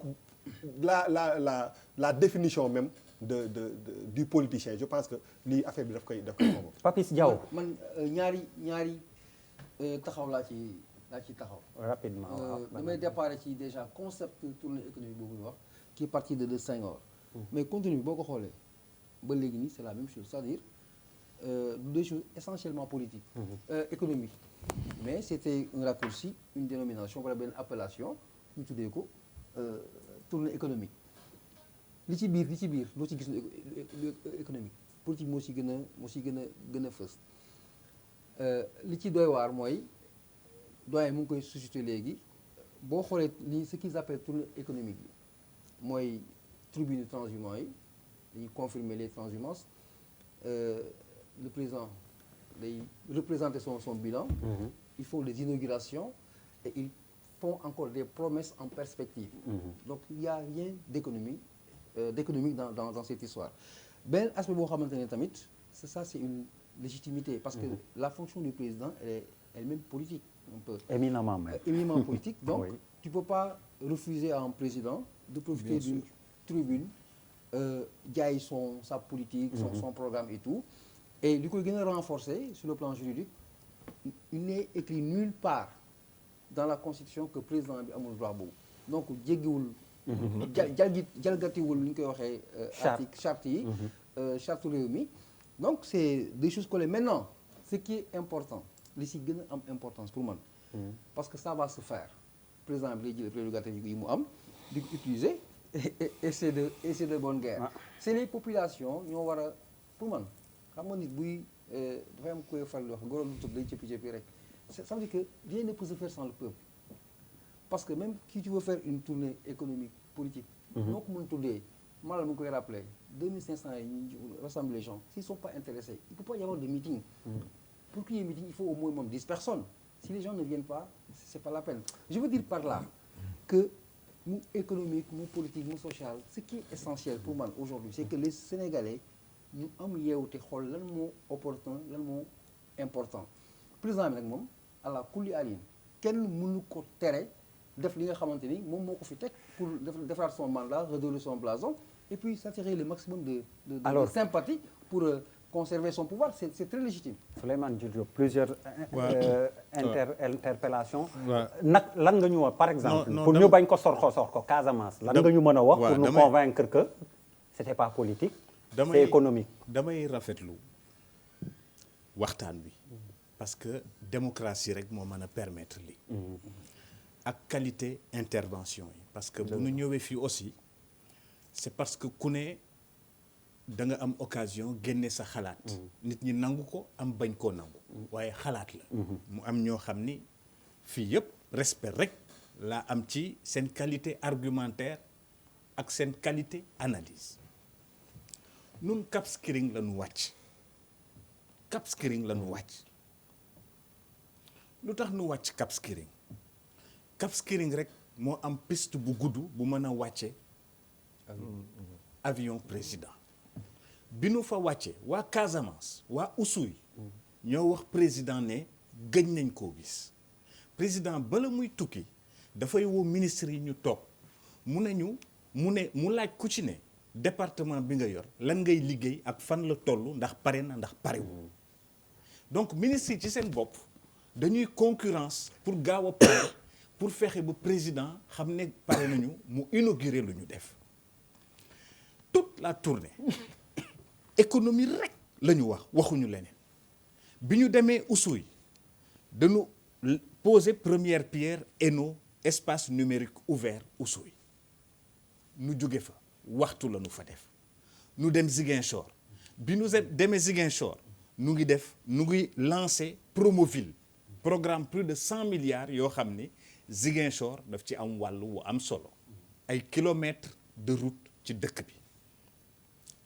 la définition même du politicien je pense que lii affaire bi daf koy moom. Papis Diaw man ñaari taxaw laa ci taxaw. rapidement damay déparé ci déjà concept tournée économique boobu ñu wax qui est parti de Senghor. mais contenu bi boo ko xoolee ba léegi nii c'est la même chose c'est-à-dire des choses essentiellement politiques. économiques mais c'était un raccourci une dénomination wala benn appellation ñu tuddee ko tournée économique li ci biir loo ci gis économique politique moo ci gën a fës li ci doy waar mooy doyen mu ngi koy suscité léegi boo xoolee li ce qu'ils appellent tournée économique bi mooy tribune transhumants yi dañuy confirmer les transhumances le président day représenter son bilan. Ils font des inaugurations et ils font encore des promesses en perspective. Donc il y a rien d'économique dans cette histoire. benn aspect boo xamante ne tamit c'est une légitimité parce que la fonction du président elle est elle-même politique un peu. Éminemment même. Éminemment politique donc Oui. tu peux pas refuser à un président de profiter d'une tribune jaay sa politique son programme et tout et li koy gën a renforcer sur le plan juridique il n'est écrit nulle part dans la constitution que président bi amul droit boobu donc jéggiwul jalgatiwul li ñu koy waxee article charte yi charte réew mi donc c'est des choses collées maintenant ce qui est important li si gën a am importance pour man parce que ça va se faire président bi lay jël prérogative yi mu am di ko utiliser et c'est de bonne guerre c'est les populations ñoo war a pour man xam nga nit buy dafay am koy faral di wax goroom lu tëb day cëppi rek ça veut dire que rien ne peut se faire sans le peuple parce que même si tu veux faire une tournée économique politique noo ko mën tuddee malal mu ngi koy rappeler 2500 yi ñu rassemble les gens s'ils sont pas intéressés il peut pas y avoir de meeting pour qu'il y ait meeting il faut au moins 10 personnes si les gens ne viennent pas c'est pas la peine je veux dire par là que mu économique mu politique mu social ce qui est essentiel pour man aujourd'hui c'est que les Sénégalais ñu am yeewute xool lan moo opportun lan moo important président bi nag moom à la kulli alin kenn mënu ko tere def li nga xamante ni moom moo ko fi teg pour defaraat son mandat redorer son blason et puis s'attirer le maximum de sympathie pour conserver son pouvoir c'est très légitime. Souleymane Jules Diop plusieurs interpellations nag lan nga ñu wax par exemple pour ñu bañ ko sor ko Casamance lan nga ñu mën a wax pour nous convaincre que c'était pas politique c'est économique. damay rafetlu waxtaan bi parce que démocratie rek moo mën a permettre li ak qualité intervention yi parce que bu ñu ñëwee fii aussi c'est parce que ku ne da nga am occasion génne sa xalaat nit ñi nangu ko am bañ koo nangu waaye xalaat la mu am ñoo xam ni fii yëpp respect rek laa am ci seen qualité argumentaire ak seen qualité analyse nun Cap Skirring la ñu wàcc Cap Skirring la ñu wàcc lu tax nu wàcc Cap Skirring Cap Skirring rek moo am piste bu gudd bu mën a wàcce avion président bi nu fa wàcce waa Casamance waa Oussouye ñoo wax président ne gëj nañ koo gis président bala muy tukki dafay woo ministre yi ñu toog mu laaj ku ci ne département bi nga yor lan ngay liggéey ak fan la toll ndax pare na ndax parewul donc ministre yi ci seen bopp dañuy concurrence pour gaaw a pare pour fexe ba président xam ne pare nañu mu inaugurer lu ñu def toute la tournée économie rek la ñu waxuñu leneen bi ñu demee Oussouye dañu poser première pierre ENO espace numérique ouvert Oussouye nu jóge fa waxtu la nu fa def nu dem Ziguinchor bi nu demee Ziguinchor nu ngi lancer Promoville programme plus de 100 milliards yoo xam ni Ziguinchor daf ci am wàllu wu am solo ay kilomètres de route ci dëkk bi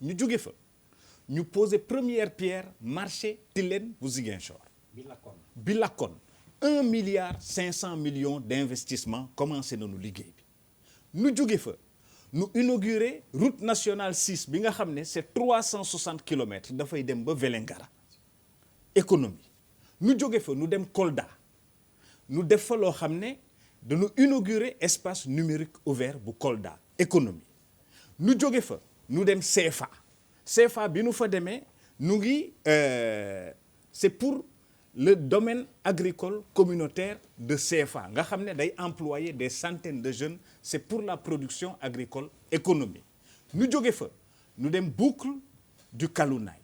ñu jóge fa ñu poser première pierre marché Tilène bu Ziguinchor bi lakkoon 1,5 milliard d'investissement commencé nañu liggéey bi nu jóge fa nu inauguré route nationale 6 bi nga xam ne c'est 360 kilomètres dafay dem ba Vélingara économie nu jóge fa nu dem Kolda nu def fa loo xam ne dañu inauguré espace numérique ouvert bu Kolda économie nu jóge fa nu dem CFA bi nu fa demee nu ngi c'est pour le domaine agricole communautaire de CFA nga xam ne day employer des centaines de jeunes c'est pour la production agricole économie nu jóge fa nu dem boucle du Kalounaay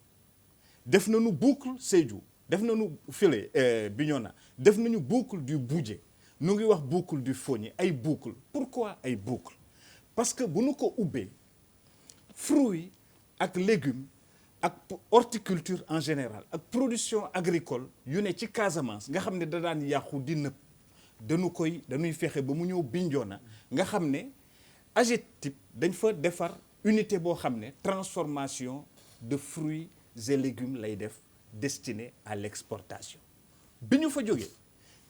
def nañu boucle Sédhiou def nañu file Bignona def nañu boucle du Boudjé nu ngi wax boucle du Fogné ay boucle pourquoi ay boucle parce que bu nu ko ubbee fruits ak légumes ak horticulture en général ak production agricole yu ne ci Casamance nga xam ne da daan yàqu di nëb dañuy fexe ba mu ñëw Bignona nga xam ne AGETIP dañ fa defar unité boo xam ne transformation de fruits et légumes lay def destiné à l'exportation bi ñu fa jógee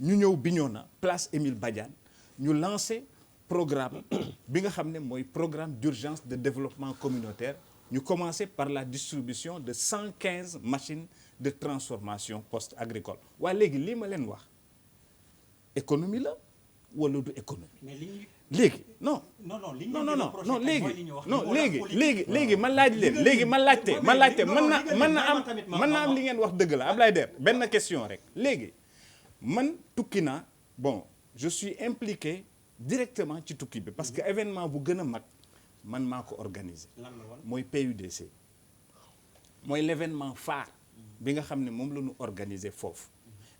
ñu ñëw Bignona place Émile Badiane ñu lancé programme bi nga xam ne mooy programme d'urgence de développement communautaire ñu commencé par la distribution de 115 machines de transformation post-agricole waaye léegi lii ma leen wax économie la wala du économie léegi non léegi ma laaj leen léegi ma laajte mën na am li ngeen wax dëgg la Ablaye Der benn question rek léegi man tukki naa bon je suis impliqué directement ci tukki bi parce que événement bu gën a mag man maa ko organisé mooy PUDC mooy l'événement phare bi nga xam ne moom la ñu organisé foofu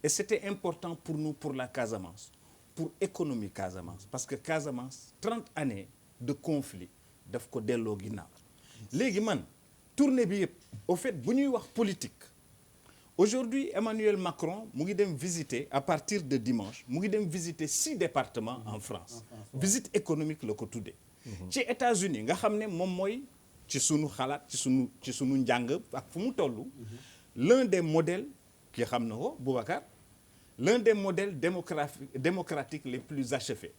et c'était important pour nous pour la Casamance pour économie Casamance parce que Casamance 30 années de conflit daf ko delloo ginnaaw léegi man tournée bi yëpp au fait bu ñuy wax politique aujourd'hui Emmanuel Macron mu ngi dem visiter à partir de dimanche mu ngi dem visiter 6 départements en France visite économique la ko tuddee ci États-Unis nga xam ne moom mooy ci sunu xalaat ci sunu njàng ak fu mu toll l'un des modèles ki xam na ko Boubacar l'un des modèles démocratiques les plus achevés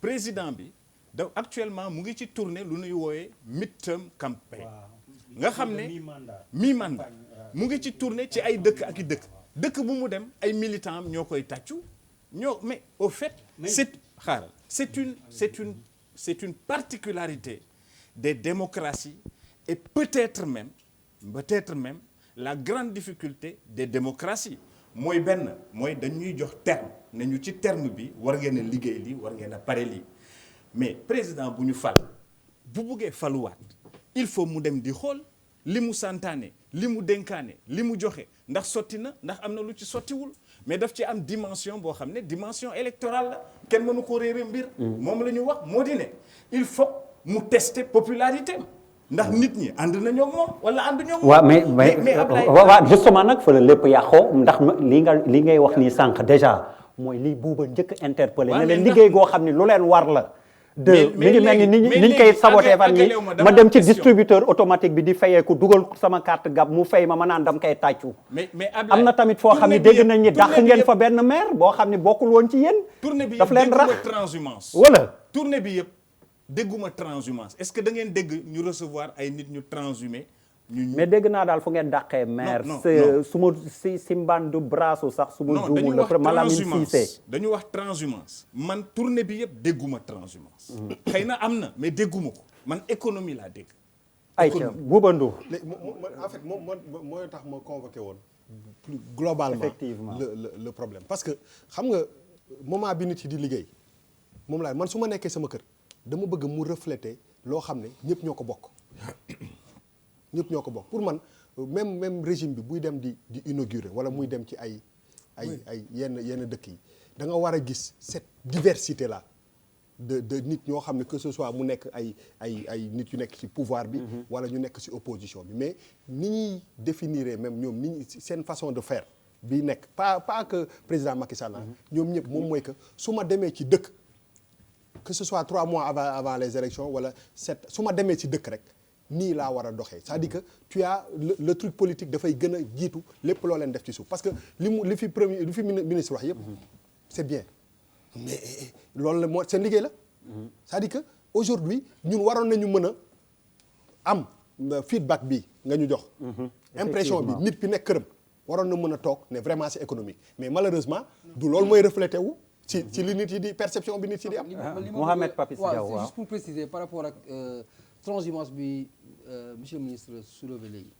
président bi da actuellement mu ngi ci tournée lu ñuy wooyee midterm campaign nga xam ne mi-mandat mu ngi ci tournée ci ay dëkk ak i dëkk bu mu dem ay militants am ñoo koy tàccu mais au fait c'est une particularité des démocraties et peut-être même la grande difficulté des démocraties mooy dañuy jox terme ne ñu ci terme bi war ngeen a liggéey lii war ngeen a pare lii mais président bu ñu fal bu buggee faluwaat il faut mu dem di xool li mu santaane li mu dénkaane li mu joxe ndax sotti na ndax am na lu ci sottiwul mais daf ci am dimension boo xam ne dimension électorale la kenn mënu ko réere mbir moom la ñu wax moo di ne il faut mu tester popularité ndax nit ñi ànd nañoo moom wala ànd ñoo moom. waaw mais waaw justement nag fa la lépp yàqoo ndax li ngay wax nii sànq déjà mooy lii buuba njëkk interpellé ne leen liggéey goo xam ne lu leen war la mi ngi mel ni niñ koy saboté fan yi ma dem ci distributeur automatique bi di fayeeku dugal sama carte gab mu fay ma naan dam koy tàccu am na tamit foo xam ne dégg nañ ni dàq ngeen fa benn maire boo xam ne bokkul woon ci yéen daf leen rax transhumance wala tournée bi yëpp dégguma transhumance est-ce que da ngeen dégg ñu recevoir ay nit ñu transhumé mais dégg naa daal fu ngeen dàqee maire su ma si mbandu brasso sax su ma juumul la Malamine Cissé dañu wax transhumance man tournée bi yëpp dégguma transhumance xëy na am na mais dégguma ko man économie laa dégg ayca Bouba Ndour en fait moom mooy tax ma convoqué woon plus globalement effectivement le problème parce que xam nga moment bi nit yi di liggéey moom laa man su ma nekkee sama kër dama bëgg mu refléter loo xam ne ñëpp ñoo ko bokk pour man même régime bi buy dem di inaugurer wala muy dem ci ay yenn dëkk yi da nga war a gis cette diversité là de nit ñoo xam ne que ce soit mu nekk ay nit yu nekk ci pouvoir bi wala ñu nekk ci opposition bi mais ni ñuy définir même ñoom ni seen façon de faire bi nekk pas que président Macky Sall ñoom ñëpp moom mooy que su ma demee ci dëkk que ce soit 3 mois avant les élections wala 7 su ma demee ci dëkk rek nii laa war a doxee c'est-à-dire que tu as le truc politique dafay gën a jiitu lépp loo leen def ci suuf parce que li fi ministre wax yëpp c'est bien mais loolu la moo seen liggéey la c'est-à-dire que aujourd'hui ñun waroon nañu mën a am feedback bi nga ñu jox impression bi nit ki nekk këram waroon na mën a toog ne vraiment c'est économique mais malheureusement du loolu mooy reflété wu ci li nit yi di perception bi nit yi di am. Mohamed Papis Diaw c'est juste pour préciser par rapport ak transhumance bi monsieur le ministre soulevé léegi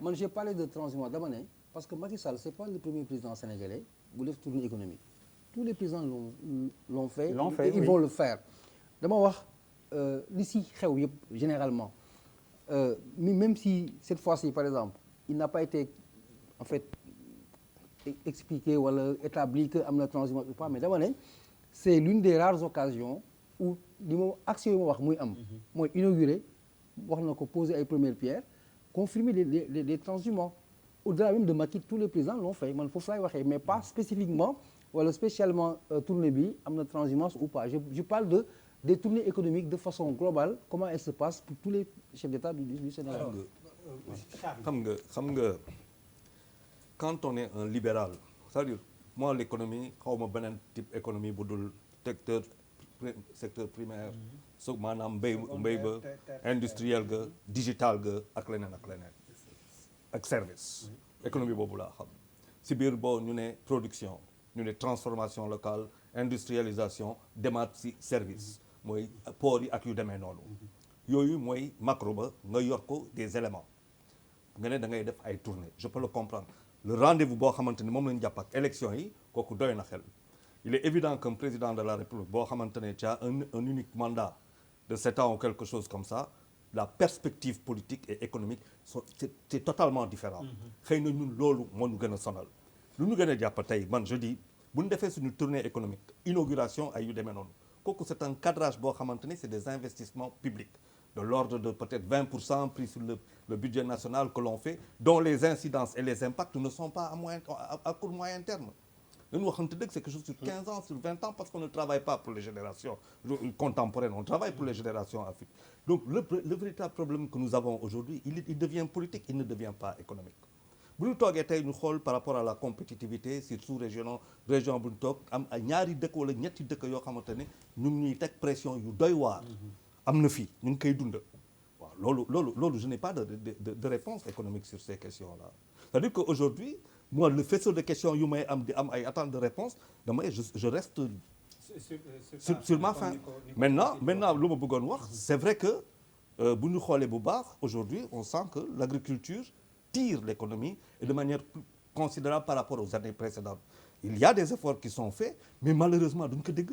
man j'ai parlé de transhumance dama ne parce que Macky Sall c'est pas le premier président sénégalais bu def tournée économique tous les présidents l'ont fait et ils vont le faire dama wax li si xew yëpp généralement même si cette fois-ci par exemple il n'a pas été en fait expliqué wala établi que am na transhumance ou pas mais dama ne c'est l'une des rares occasions où li ma action yi ma wax muy am mooy inaugurer wax na ko poser ay premières pierres confirmer les transhumants au-delà même de Macky tous les présidents l'ont fait man foofu laay waxee mais pas spécifiquement wala spécialement tournée bi am na transhumance ou pas je parle des tournées économiques de façon globale comment elles se passent pour tous les chefs d'État du Sénégal. xam nga quand on est un libéral c'est-à-dire moi l'économie xaw ma beneen type économie bu dul secteur primaire so maanaam mbéy ba industriel ga digital ga ak leneen ak service économie boobu laa xam si biir boo ñu ne production ñu ne transformation locale industrialisation demaat si service mooy port yi ak yu demee noonu yooyu mooy macro ba nga yor ko des éléments nga ne da ngay def ay tournées je peux le comprendre le rendez-vous boo xamante ni moom lañu jàpp ak élection yi kooku doy na xel il est évident qu'un président de la République boo xamante ne tu as un unique mandat de 7 ans ou quelque chose comme ça la perspective politique et économique c'est totalement différent xëy na ñun loolu moo ñu gën a sonal lu ñu gën a jàpp tey man je dis bu ñu defee suñu tournée économique inauguration ay yu demee noonu kooku c'est un cadrage boo xamante ni c'est des investissements publics de l'ordre de peut-être 20% pris sur le budget national que l'on fait dont les incidences et les impacts ne sont pas à court moyen terme dañu waxante dëgg c'est quelque chose sur 15 ans sur 20 ans parce qu'on ne travaille pas pour les générations contemporaines on travaille pour les générations à futur donc le véritable problème que nous avons aujourd'hui il devient politique il ne devient pas économique bu ñu toogee tey ñu xool par rapport à la compétitivité sur sous-région bu ñu toog am ñaari dëkk wala ñetti dëkk yoo xamante ne ñu ngi ñuy teg pression yu doy waar am na fii ñu ngi koy dund waaw loolu je n'ai pas de réponse économique sur ces questions-là c'est-à-dire qu'aujourd'hui moi le faisceau de questions yu may am di am ay attentes de réponse damay je reste sur ma faim maintenant lu ma bëggoon wax c'est vrai que bu ñu xoolee bu baax aujourd'hui on sent que l'agriculture tire l'économie et de manière plus considérable par rapport aux années précédentes il y a des efforts qui sont faits mais malheureusement duñ ko dégg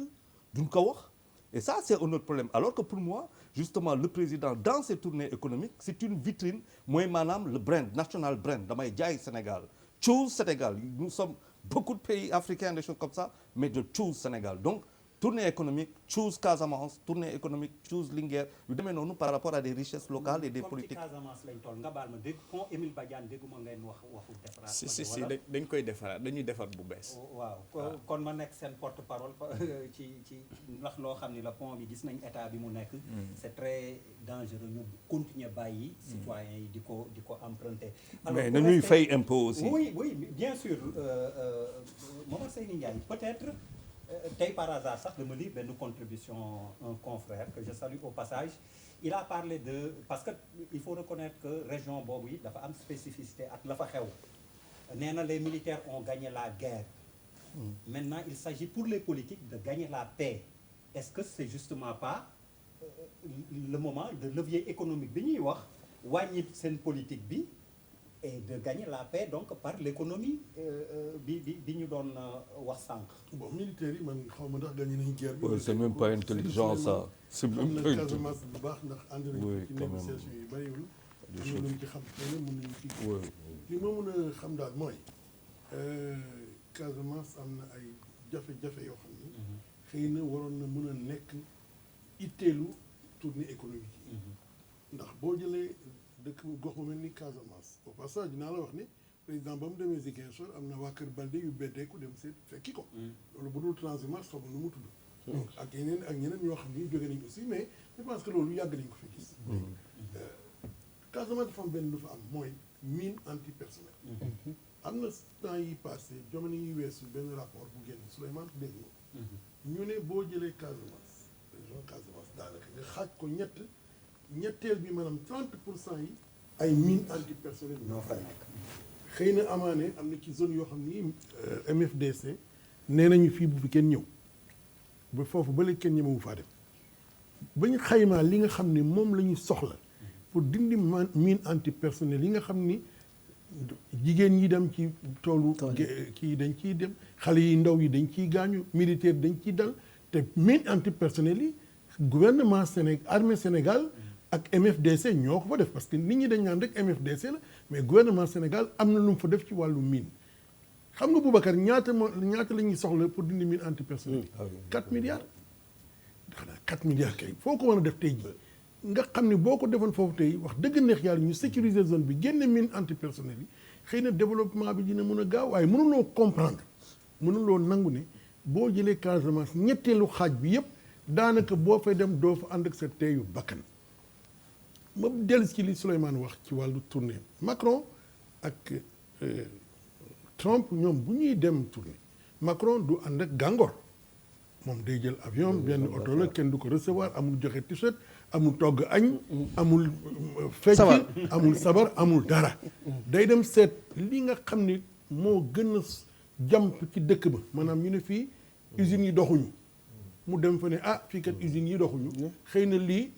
duñ ko wax et ça c'est un autre problème alors que pour moi justement le président dans ses tournées économiques c'est une vitrine mooy maanaam le brand national brand damay jaay Sénégal choose Sénégal nous sommes beaucoup de pays africains des choses comme ça mais de choose Sénégal donc tournée économique choose Casamance tournée économique choose Linguère yu demee noonu par rapport à des richesses locales et des politiques. comme ci Casamance lañ toll nga baal ma dégg pont Émile Badiane dégguma ngeen waxu defaraat. si dañ koy defaraat dañuy defar bu bees. waaw kon ma nekk seen porte-parole ci ndax loo xam ni la pont bi gis nañ état bi mu nekk. c'est très dangereux ñu continuer bàyyi. citoyens yi di ko emprunter. mais nañuy fay impôt aussi. oui bien sûr Momar Seyni Ndiaye peut-être. tey par hasard sax dama lire benn contribution un confrère que je salue au passage il a parlé de parce que il faut reconnaître que région boobu yi dafa am spécificité ak la fa xew nee na les militaires ont gagné la guerre maintenant il s'agit pour les politiques de gagner la paix est-ce que c'est justement pas le moment de levier économique bi ñuy wax wàññi seen politique bi et de gagner la paix donc par l'économie bi ñu doon wax sànq. bon militaires yi man xaw ma ndax gagné nañu guerre bi. c'est même pas intelligent ça. c'est même pas intelligent Casamance bu baax ndax ànd nañu ci négociation yi bariwul. am na lu ñu ci xam xëy na mën nañu ci. li ma mën a xam daal mooy Casamance am na ay jafe-jafe yoo xam ni. xëy na waroon na mën a nekk itteelu tournée économique yi. ndax boo jëlee. dëkk gox bu mel ni Casamance au passage dinaa la wax ni président ba mu demee Ziguinchor am na waa Kër Balde yu beddeeku dem seet fekki ko. loolu bu dul transhumance xamul nu mu tudd. donc ak ñeneen ñoo xam ni jóge nañ aussi mais je pense que loolu yàgg nañ ko fi gis. Casamance dafa am benn lu fa am mooy mine antipersonnel. am na temps yi passé jamono yi weesu benn rapport bu génn Souleymane dégg nga ñu ne boo jëlee Casamance région Casamance daanaka nga xaaj ko ñetteel bi maanaam 30% yi ay mine antipersonnel ñoo fa nekk. xëy na amaane am na ci zone yoo xam ni MFDC nee nañu fii bu fi kenn ñëw ba foofu ba léegi kenn ñëmewu faa dem ba ñu xaymaa li nga xam ni moom la ñu soxla pour dindi mine antipersonnel yi nga xam ni jigéen ñi dem ci toolu kii dañ ciy dem xale yi ndaw yi dañ ciy gaañu militaire dañ ciy dal te mine antipersonnel yi gouvernement Sénégal armée Sénégal ak MFDC ñoo ko fa def parce que nit ñi dañ naan rek MFDC la mais gouvernement Sénégal am na lu mu fa def ci wàllu mine xam nga Boubacar ñaata la ñuy soxla pour dindi mine antipersonnel yi 4 milliards xanaa 4 milliards kay foo ko mën a def tey jii nga xam ne boo ko defoon foofu tey wax dëgg neex yàlla ñu sécuriser zone bi génne mine antipersonnel yi xëy na développement bi dina mën a gaaw waaye mënuloo comprendre mënuloo nangu ne boo jëlee Casamance ñetteelu xaaj bi yëpp daanaka boo fay dem doo fa ànd ak sa teeyu bakkan ma dellu ci li Souleymane wax ci wàllu tournée Macron ak Trump ñoom bu ñuy dem tournée Macron du ànd ak gàngoor moom day jël avion benn oto la kenn du ko recevoir amul joxe t-shirt amul togg añ amul fecc amul sabar amul dara day dem seet li nga xam ni moo gën a jàmp ci dëkk ba maanaam ñu ne fii usines yi doxuñu mu dem fa ne fii kat usines yi doxuñu xëy na lii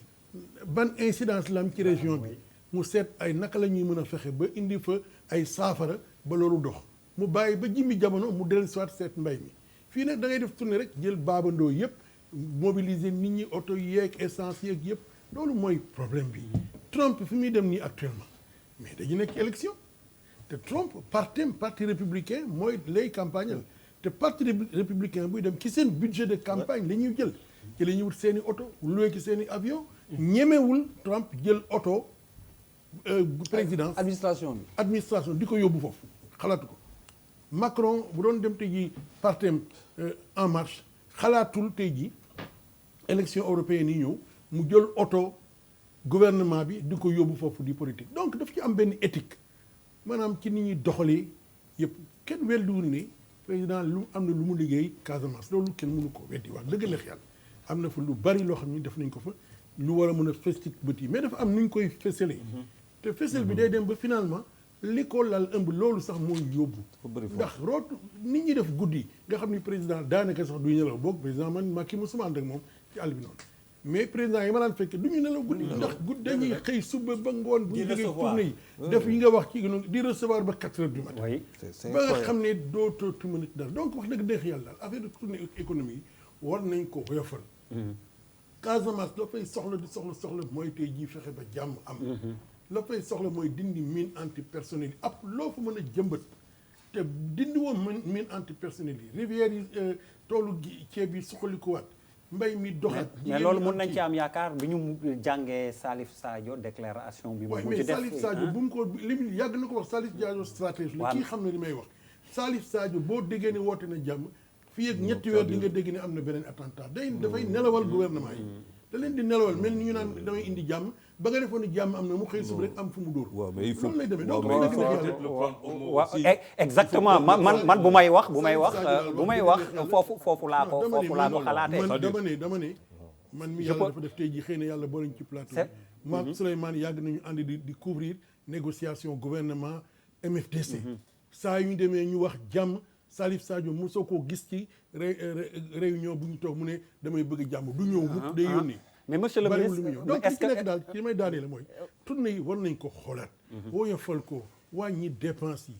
ban incidence la am ci région bi mu seet ay naka la ñuy mën a fexe ba indi fa ay saafara ba loolu dox mu bàyyi ba jimmi jamono mu dellu siwaat seet mbay mi fii nag da ngay def tournée rek jël baabandoo yëpp mobiliser nit ñi oto yeeg essence yeeg yëpp loolu mooy problème bi Trump fi muy dem nii actuellement mais dañu nekk ci élection te Trump parti républicain mooy lay campagnal te parti républicain buy dem ci seen budget de campagne la ñuy jël ci la ñuy wut seen i oto loué ci seen i avion ñemewul Trump jël oto présidence administration di ko yóbbu foofu xalaatu ko Macron bu doon dem tey jii partem en marche xalaatul tey jii élection européenne yi ñëw mu jël oto gouvernement bi di ko yóbbu foofu di politique donc daf ci am benn éthique maanaam ci nit ñuy doxalee yëpp kenn weddiwul ni président lu am na lu mu liggéey Casamance loolu kenn mënu ko weddi wax dëgg neex yàlla am na fa lu bari loo xam ni def nañ ko fa lu war a mën a fës ci bët yi mais dafa am nu ñu koy fësalee te fësal bi day dem ba finalement li ko lal ëmb loolu sax mooy yóbbu ndax root nit ñi def guddi nga xam ni président daanaka sax du ñu nelaw boog président man Macky mosuma ànd ak moom ci àll bi noonu mais président yi ma daan fekk du ñu nelaw guddi ndax guddi dañuy xëy suba ba ngoon bu ñu jógee tournée yi def yi nga wax ci di recevoir ba 4 heures du matin ba nga xam ne dootoo mën a dara donc wax dëgg neex yàlla daal affaire de tournée économie yi war nañ ko woyofal Casamance la fay soxla di soxla mooy tey jii fexe ba jàmm am la fay soxla mooy dindi mine antipersonnel yi ab loo fa mën a jëmbat te dindi woon mine antipersonnel yi rivières yi toolu ceeb yi suqalikuwaat mbay mi doxat mais loolu mun nañ ci am yaakaar bi ñu jàngee Salif Sadio déclaration bi mu mujj def Salif Sadio bu mu ko li yàgg na ko wax Salif Sadio stratégie la kii xam ne li may wax Salif Sadio boo déggee ne woote na jàmm fii ak ñetti weer di nga dégg ne am na beneen attentat dafay nelawal gouvernement yi da leen di nelawal mel ni ñu naan damay indi jàmm ba nga defoon ni jàmm am na mu xëy sub rek am fu mu dóor loolu lay demee donc waaw exactement man bu may wax foofu laa ko xalaatee dama ne man mi yàlla dafa def tey ji xëy na yàlla boolañ ci plateau maak Souleymane yàgg nañu ànd di couvrir négociation gouvernement MFDC saa yu ñu demee ñu wax jàmm Salif Sadio mosoo koo gis ci réunion bu ñu toog mu ne damay bëgg jàmm du ñëw mukk day yónnee mais monsieur le ministre donc li ci nekk daal ci may daanee la mooy tournée yi war nañ ko xoolaat woyofal ko wàññi dépense yi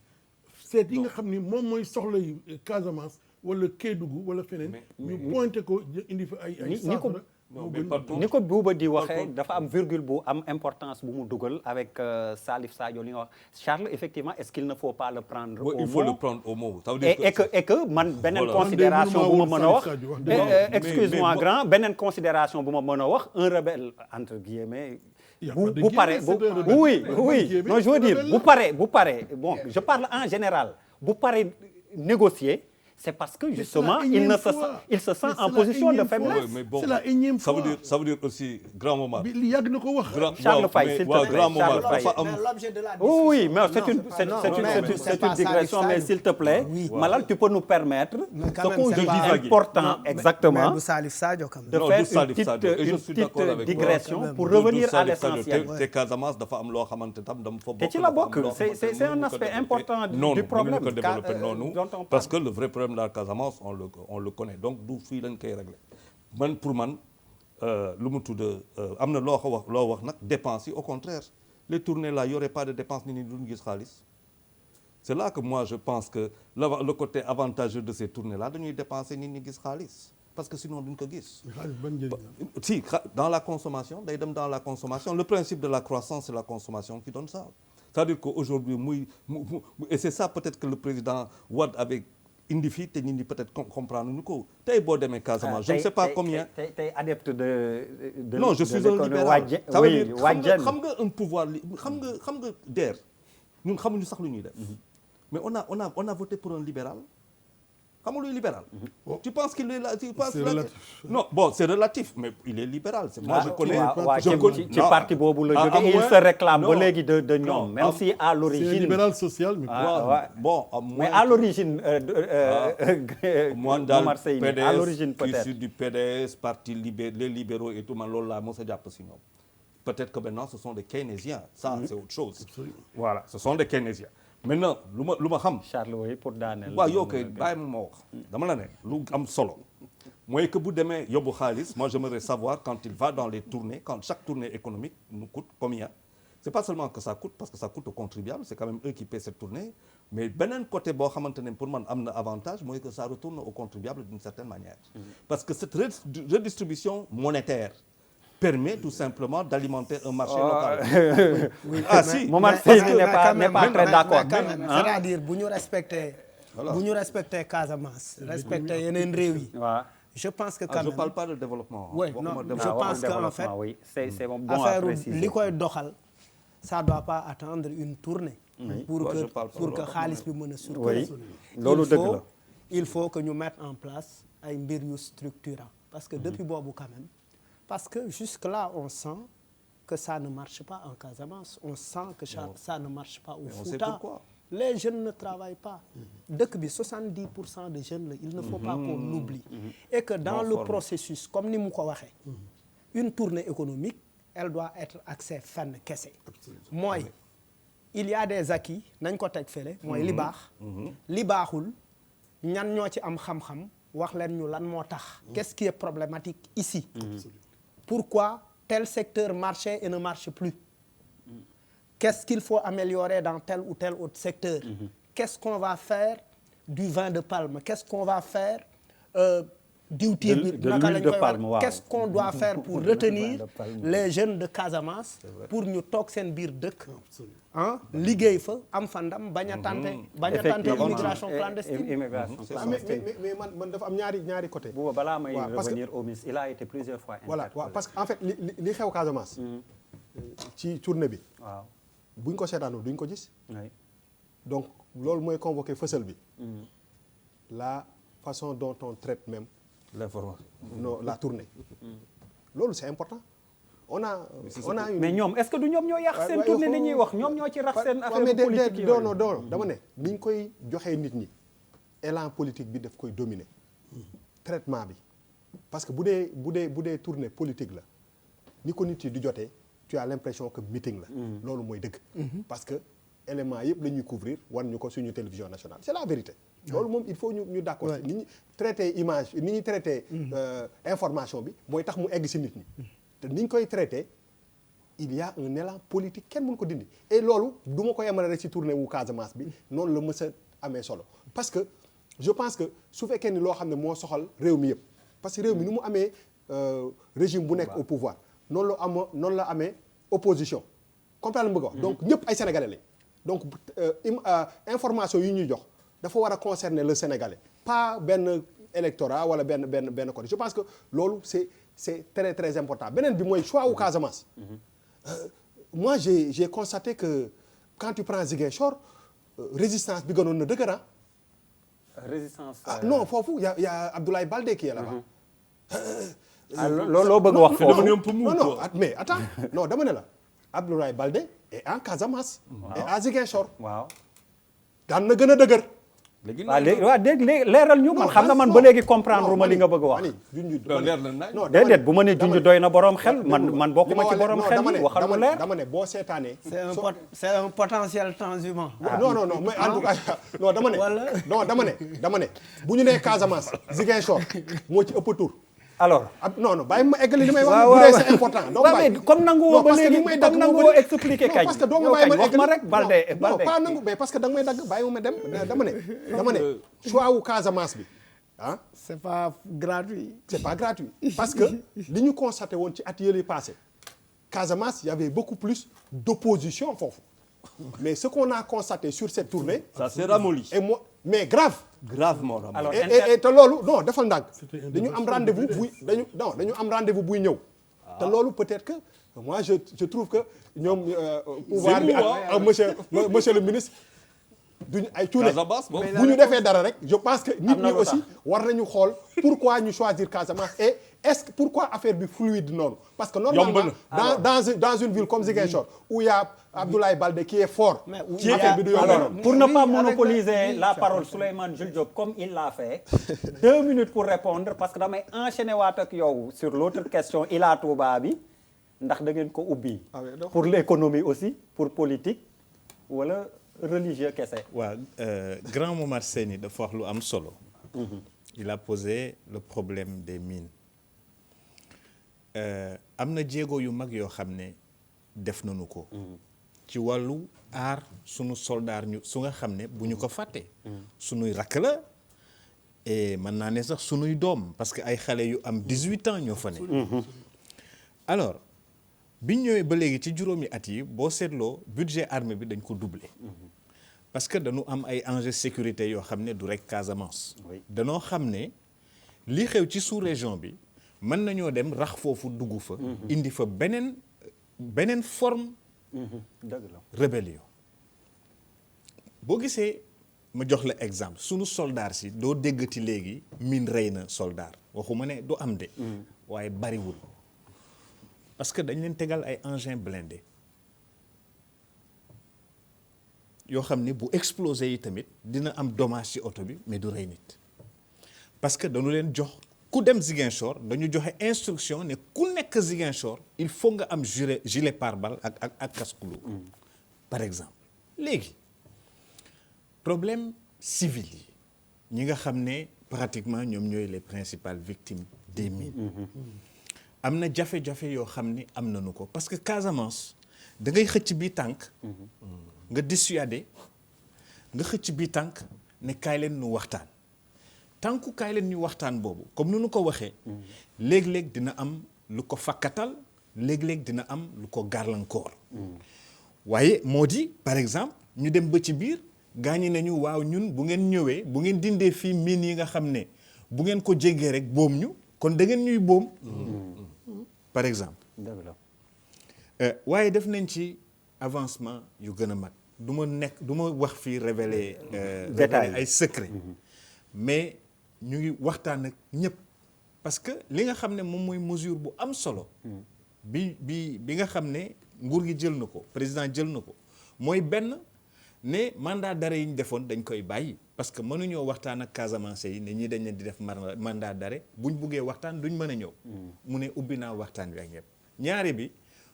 seet yi nga xam ni moom mooy soxla yi Casamance wala Kédougou wala feneen ñu pointé ko indi fa ay saafara ni ko Bouba di waxee dafa am virgule bu am importance bu mu dugal avec Salif Sadio li nga wax Charles effectivement est-ce qu'il ne faut pas le prendre au mot il faut le prendre au mot ça veut dire et que man beneen considération bu ma mën a wax excuse-moi grand beneen considération bu ma mën a wax un rebelle entre guillemets bu pare oui non je veux dire bu pare bon je parle en général bu pare négocier c'est parce que c'est justement la il énième se fois. sent Mais c'est en la position de énième fois. faiblesse. Oui, mais bon, c'est la énième fois. ça veut dire aussi grand moment. bi li yàgg na ko wax. Charles Faye, s'il te plaît, grand moment Charles Faye. dafa am. Mais l'objet de la Oui, discussion- mais c'est Non, une, pas- c'est, non, c'est non, une, mais c'est une, c'est c'est pas une digression, Salif mais Sadio. s'il te plaît, Oui. Malal, tu peux nous permettre, Mais quand ce même, qu'on c'est juge pas- important Non, mais exactement, du Salif Sadio quand même. de Non, faire du Salif une Sadio. Et je petite, suis d'accord avec toi. digression Quand même. pour Du revenir à Salif Sadio. l'essentiel. te Casamance dafa am loo xamante tam dama fa bokk. te ci la dafa am bokk loo xamante c'est un mënuñu ko aspect développer. important Non, du non, problème mënuñu ko développer noonu dont on parle. parce que le vrai problème de la Casamance on le connaît donc du fii lañ koy régler man pour man lu mu tudd am na loo wax nag dépenses yi au contraire les tournées là y aurait pas de dépenses nit ñi duñ gis xaalis c'est là que moi je pense que le côté avantageux de ces tournées là dañuy dépenser nit ñi gis xaalis parce que sinon duñ ko gis. xaalis ban njëriñ la. Si dans la consommation day dem dans la consommation le principe de la croissance c'est la consommation qui donne ça c'est-à-dire qu'aujourd'hui et c'est ça peut-être que le président Wade avait indi fii te nit ñi peut-être comprendre ñu ko tey boo demee Casamance je ne sais pas combien tey adepte de non je suis un libéral ça veut dire xam nga un pouvoir xam nga DER ñun xamuñu sax lu ñuy def mais on a voté pour un libéral xam nga luy libéral tu penses qu'il est là tu penses C'est relatif. non bon c'est relatif mais il est libéral c'est moi je connais ci parti boobu la jóge il se réclame ba léegi de ñoom même si à c'est un l'origine libéral social mais. bon mais à l'origine moi daal Momar Seyni à l'origine peut-être issu du PDS parti les libéraux et tout man loolu laa mos a jàpp si ñoom peut-être que maintenant ce sont des keynésiens ça c'est autre chose voilà ce sont des keynésiens maintenant lu ma xam Charles oui pour daaneel waaw yow kay bàyyi ma wax dama la ne lu am solo mooy que bu demee yóbbu xaalis moi j'aimerais savoir quand il va dans les tournées quand chaque tournée économique nous coûte combien c'est pas seulement que ça coûte parce que ça coûte aux contribuables c'est quand même eux qui paient cette tournée mais beneen côté boo xamante ne pour man am na avantage mooy que ça retourne aux contribuables d'une certaine manière parce que cette redistribution monétaire permet tout simplement d'alimenter un marché local. Oui, Ah si. Momar Seyni n'est pas très d'accord. C'est-à-dire bu ñu respecter Casamance respecter yeneen réew yi. waaw Je pense que quand Ah, je même parle pas de développement. Oui, non, Waxuma je développement. pense qu'en fait oui c'est bon à affaire préciser. li koy doxal ça doit pas attendre une tournée. pour Moi, que je parle pour que pas. xaalis bi mën a circuler. Oui, loolu dëgg la. il faut que ñu mettre en place ay mbir yu structurant parce que depuis boobu quand même parce que jusque-là on sent que ça ne marche pas en Casamance on sent que ça ne marche pas au on sait Fouta. pourquoi. Les jeunes ne travaillent pas. dëkk bi 70% de jeunes la il ne faut pas qu'on oublie. Et que dans le processus comme ni mu ko waxee. une tournée économique elle doit être axée fenn kese. mooy il y a des acquis nañ ko teg fële mooy li baax. li baaxul ñan ñoo ci am xam-xam wax leen ñu lan moo tax. qu'est-ce qui est problématique ici. Pourquoi tel secteur marchait et ne marche plus. Qu'est-ce qu'il faut améliorer dans tel ou tel autre secteur. Qu'est-ce qu'on va faire du vin de palme qu'est-ce qu'on va faire diwtiir bi naka lañ koy wax qu'est-ce qu'on doit faire pour retenir les jeunes de Casamance pour ñu toog seen biir dëkk ah liggéey fa am fa ndam bañ a tenter immigration clandestine. mais man dafa am ñaari côté. Bouba balaa may waaw, parce que- revenir au ministre il a été plusieurs fois voilà interpellé. waaw parce que en fait li xew Casamance. ci tournée bi. waaw buñ ko seetaanoo duñ ko gis. oui. donc loolu mooy convoqué fësal bi. la façon dont on traite même L'information. la tournée. loolu c'est important. on a une. mais ñoom est-ce que du ñoom ñoo yàq seen tournée li ñuy wax ñoom ñoo ci rax seen affaire politique non non non dama ne ni ñu koy joxee nit ñi élan politique bi daf koy dominer traitement bi parce que bu dee tournée politique la ni ko nit yi di jotee tu as l'impression que meeting la. loolu mooy dëgg. parce que éléments yëpp la ñuy couvrir wan ñu ko suñu télévision nationale c'est la vérité. loolu moom il faut ñu d'accord. ni ñuy traité image ni ñuy traité information bi mooy tax mu egg ci nit ñi. te ni ñu koy traité il y a un élan politique kenn mënu ko dindi et loolu du ma ko yemale rek ci tournée wu Casamance bi noonu la mës a amee solo parce que je pense que su fekkee ni loo xam ne moo soxal réew mi yëpp parce que réew mi nu mu amee régime bu nekk au pouvoir noonu la amee opposition comprendre bëgg a wax donc ñëpp ay sénégalais lañ donc information yi ñuy jox dafa war a concerner le sénégalais pas benn électorat wala benn côté je pense que loolu c'est très très important beneen bi mooy choix wu Casamance. Moi j'ai constaté que quand tu prends Ziguinchor résistance bi gënoon na dëgër résistance. non foofu y a Abdoulaye Baldé qui est là-bas. Loo bëgg a wax foofu. non mais attends non dama ne la Abdoulaye Baldé est en Casamance. et à Ziguinchor. waaw. daan na gën a dëgër. waaw léegi leeral ñu man xam nga man ba léegi comprendre ma li nga bëgg a wax. déedéet bu ma nee junj doy na borom xel man bokkuma ci borom xel yi waxal mu leer. dama ne boo seetaanee. c'est un potentiel transhumant. non mais en tout cas non dama ne bu ñu nee Casamance Ziguinchor moo ci ëpp tur. alors non bàyyi ma eggali li may wax. bu dee c'est important donc bàyyi comme nangu woo ba léegi comme nangu woo expliquer kañ. parce que doo ma bàyyi ma wax ma rek Baldé non pas nangu mais parce que da nga may dagg bàyyi ma dem dama ne choix wu Casamance bi ah. c'est pas gratuit. c'est pas gratuit parce que li ñu constaté woon ci at yële passé Casamance y avait beaucoup plus d'opposition foofu mais ce qu'on a constaté sur cette tournée. ça s'est ramolli. et moi mais gravement ramolli. alors et te loolu non defal ndànk dañu am rendez-vous buy dañu am rendez-vous buy ñëw. te loolu peut-être que moi je trouve que ñoom pouvoir bi ak monsieur le ministre duñu ay cuune bu ñu defee dara rek je pense que nit ñi aussi war nañu xool pourquoi ñu choisir Casamance et est-ce que pourquoi affaire bi fluide noonu parce que normalement dans une ville comme Ziguinchor où il y a Abdoulaye Baldé qui est fort affaire bi du alors pour ne pas monopoliser la parole Souleymane Jules Diop comme il l'a fait 2 minutes pour répondre parce que damay enchaîner waat ak yow sur l'autre question Ila Touba bi ndax da ngeen ko ubbi pour l'économie aussi pour politique wala religieux kese. waaw grand Momar Seyni dafa wax lu am solo. il a posé le problème des mines. am na jéego yu mag yoo xam ne def nañu ko. ci wàllu aar sunu soldaar ñu su nga xam ne bu ñu ko fàtte. sunuy rakk la et mën naa ne sax sunuy doom parce que ay xale yu am 18 ans ñoo fa ne. alors biñ ñëwee ba léegi ci juróomi at yi boo seetloo budget armée bi dañ ko doubler. parce que dañu am ay enjeux sécurité yoo xam ne du rek Casamance. danoo xam ne li xew ci sous-région bi mën nañoo dem rax foofu dugg fa. indi fa beneen forme. rébellion. boo gisee ma jox la exemple sunu soldat si doo déggati léegi mine rey na soldat waxuma ne du am de. waaye bariwul parce que dañ leen tegal ay engins blindés. yoo xam ne bu explosé yi tamit dina am dommage ci oto bi mais du rey nit parce que dañu leen jox ku dem Ziguinchor dañu joxe instruction ne ku nekk Ziguinchor il faut nga am gilet pare-balles ak casque-clou par exemple. léegi problème civil yi ñi nga xam ne pratiquement ñoom ñooy les principales victimes des mines. am na jafe-jafe yoo xam ne am nañu ko parce que Casamance da ngay xëcc bi tànk. nga dissuader nga xëcc bi tànk ne kaay leen ñu waxtaan tànku kaay leen ñu waxtaan boobu comme nu nu ko waxee léeg-léeg dina am lu ko fakkatal léeg-léeg dina am lu ko gàllankoor waaye moo di par exemple ñu dem ba ci biir gaañi nañu waaw ñun bu ngeen ñëwee bu ngeen dindee fii mine yi nga xam ne bu ngeen ko jéggee rek boom ñu kon da ngeen ñuy boom par exemple waaye def nañ ci avancement yu gën a mag du ma wax fii révéler ay secret mais ñu ngi waxtaan ak ñëpp parce que li nga xam ne moom mooy mesure bu am solo bi nga xam ne nguur gi jël na ko président jël na ko mooy benn ne mandat d'arrêt yi ñu defoon dañ koy bàyyi parce que mënuñoo waxtaan ak Casamance yi ne ñii dañ leen di def mandat d'arrêt buñ buggee waxtaan duñ mën a ñëw mu ne ubbi naa waxtaan wi ak ñëpp ñaari bi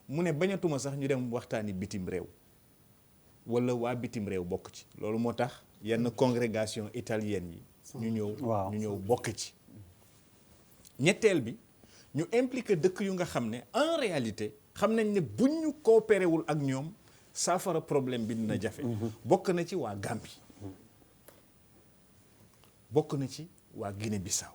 mu ne bañatuma sax ñu dem waxtaani bitim réew wala waa bitim réew bokk ci loolu moo tax yenn congrégation italienne yi ñu ñëw bokk ci ñetteel bi ñu impliqué dëkk yu nga xam ne en réalité xam nañ ne buñ ñu coopéré wul ak ñoom saafara problème bi dina jafe bokk na ci waa Gambie bokk na ci waa Guinée-Bissau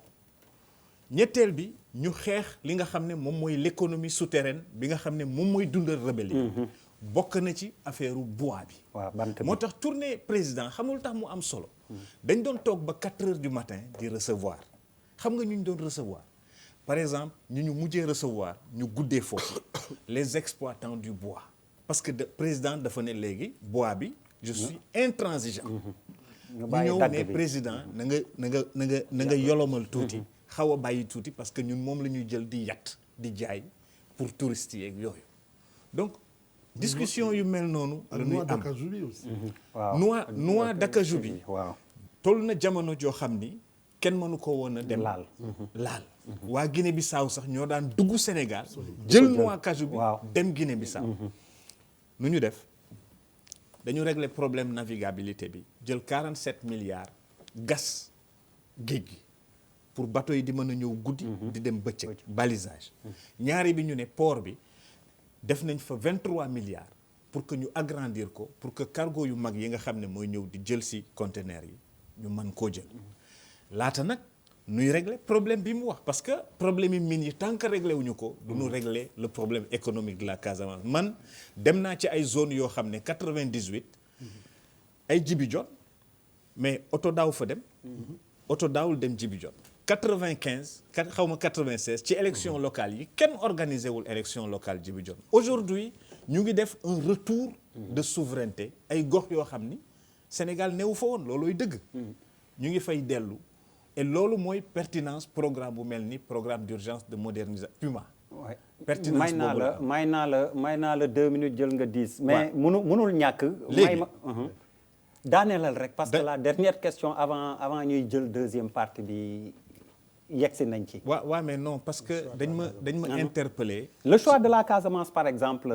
ñetteel bi ñu xeex li nga xam ne moom mooy l'économie souterraine bi nga xam ne moom mooy dundal rébellion bokk na ci affaire bois bi moo tax tournée président xamul tax mu am solo dañ doon toog ba 4 heures du matin di recevoir xam nga ñu doon recevoir par exemple ñu mujjee recevoir ñu guddee foofu les exploitants du bois parce que président dafa ne léegi bois bi je suis intransigeant ñu ñu bàyyi ñëw dagg ne bi. président na nga yolomal tuuti xaw a bàyyi tuuti parce que ñun moom la ñuy jël di yatt di jaay pour touristes yeeg yooyu donc discussion yu mel noonu la ñuy am waaw noix d'acajou bi waaw toll na jamono joo xam ni kenn mënu ko woon a dem laal. waa Guinée Bissau sax ñoo daan dugg Sénégal jël noix d'acajou bi waaw. dem Guinée Bissau nu ñu def dañu régler problème navigabilité bi jël 47 milliards gas géej gi pour bateau yi di mën a ñëw guddi di dem bëccëg balisage ñaari bi ñu ne port bi def nañ fa 23 milliards pour que ñu agrandir ko pour que cargo yu mag yi nga xam ne mooy ñëw di jël si conteneurs yi ñu mën koo jël laata nag nuy régler problème bi mu wax parce que problème yi mine yi tant que réglé wuñu ko du ñu régler le problème économique de la Casamance man dem naa ci ay zones yoo xam ne 98 ay jibi jot mais oto daaw fa dem oto daawul dem jibi jot 95 xaw ma 96 ci élection locale yi kenn organisé wul élection locale jibi jot aujourd'hui ñu ngi def un retour de souveraineté ay gox yoo xam ni Sénégal newu fa woon loolooy dëgg ñu ngi fay dellu et loolu mooy pertinence programme bu mel ni programme d'urgence de modernisation Puma pertinence boobu may naa la 2 minutes jël nga 10 mais mënul ñàkk léegi daaneelal rek parce que la dernière question avant ñuy jël deuxième partie bi yegsi nañ ci waaw mais non parce que dañ ma interpellé le choix de la Casamance par exemple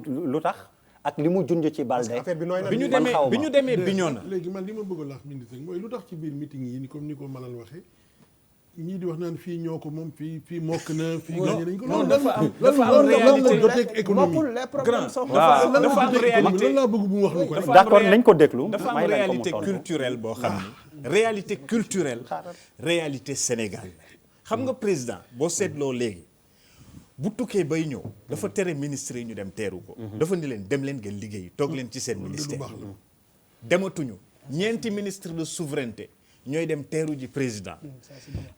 lu tax ak li mu junj ci Balde affaire bi nooy na bi ñu demee Bignona léegi man li ma bëgg a laaj ministre mooy lu tax ci biir meeting yi ni comme ni ko Malal waxee ñii di wax naan fii ñoo ko moom fii mokk na fii gagné nañ ko non dafa am réalité joteeg économie bokkul les problèmes sont dafa am réalité loolu laa bëgg bu mu wax ni ko d'accord nañ ko déglu dafa am réalité culturelle boo xam ni réalité culturelle réalité Sénégal xam nga président boo seetloo léegi bu tukkee bay ñëw dafa tere ministre yi ñu dem teeru ko dafa ni leen dem leen ngeen liggéey toog leen ci seen ministère dematuñu ñeenti ministre de souveraineté ñooy dem teeru ji président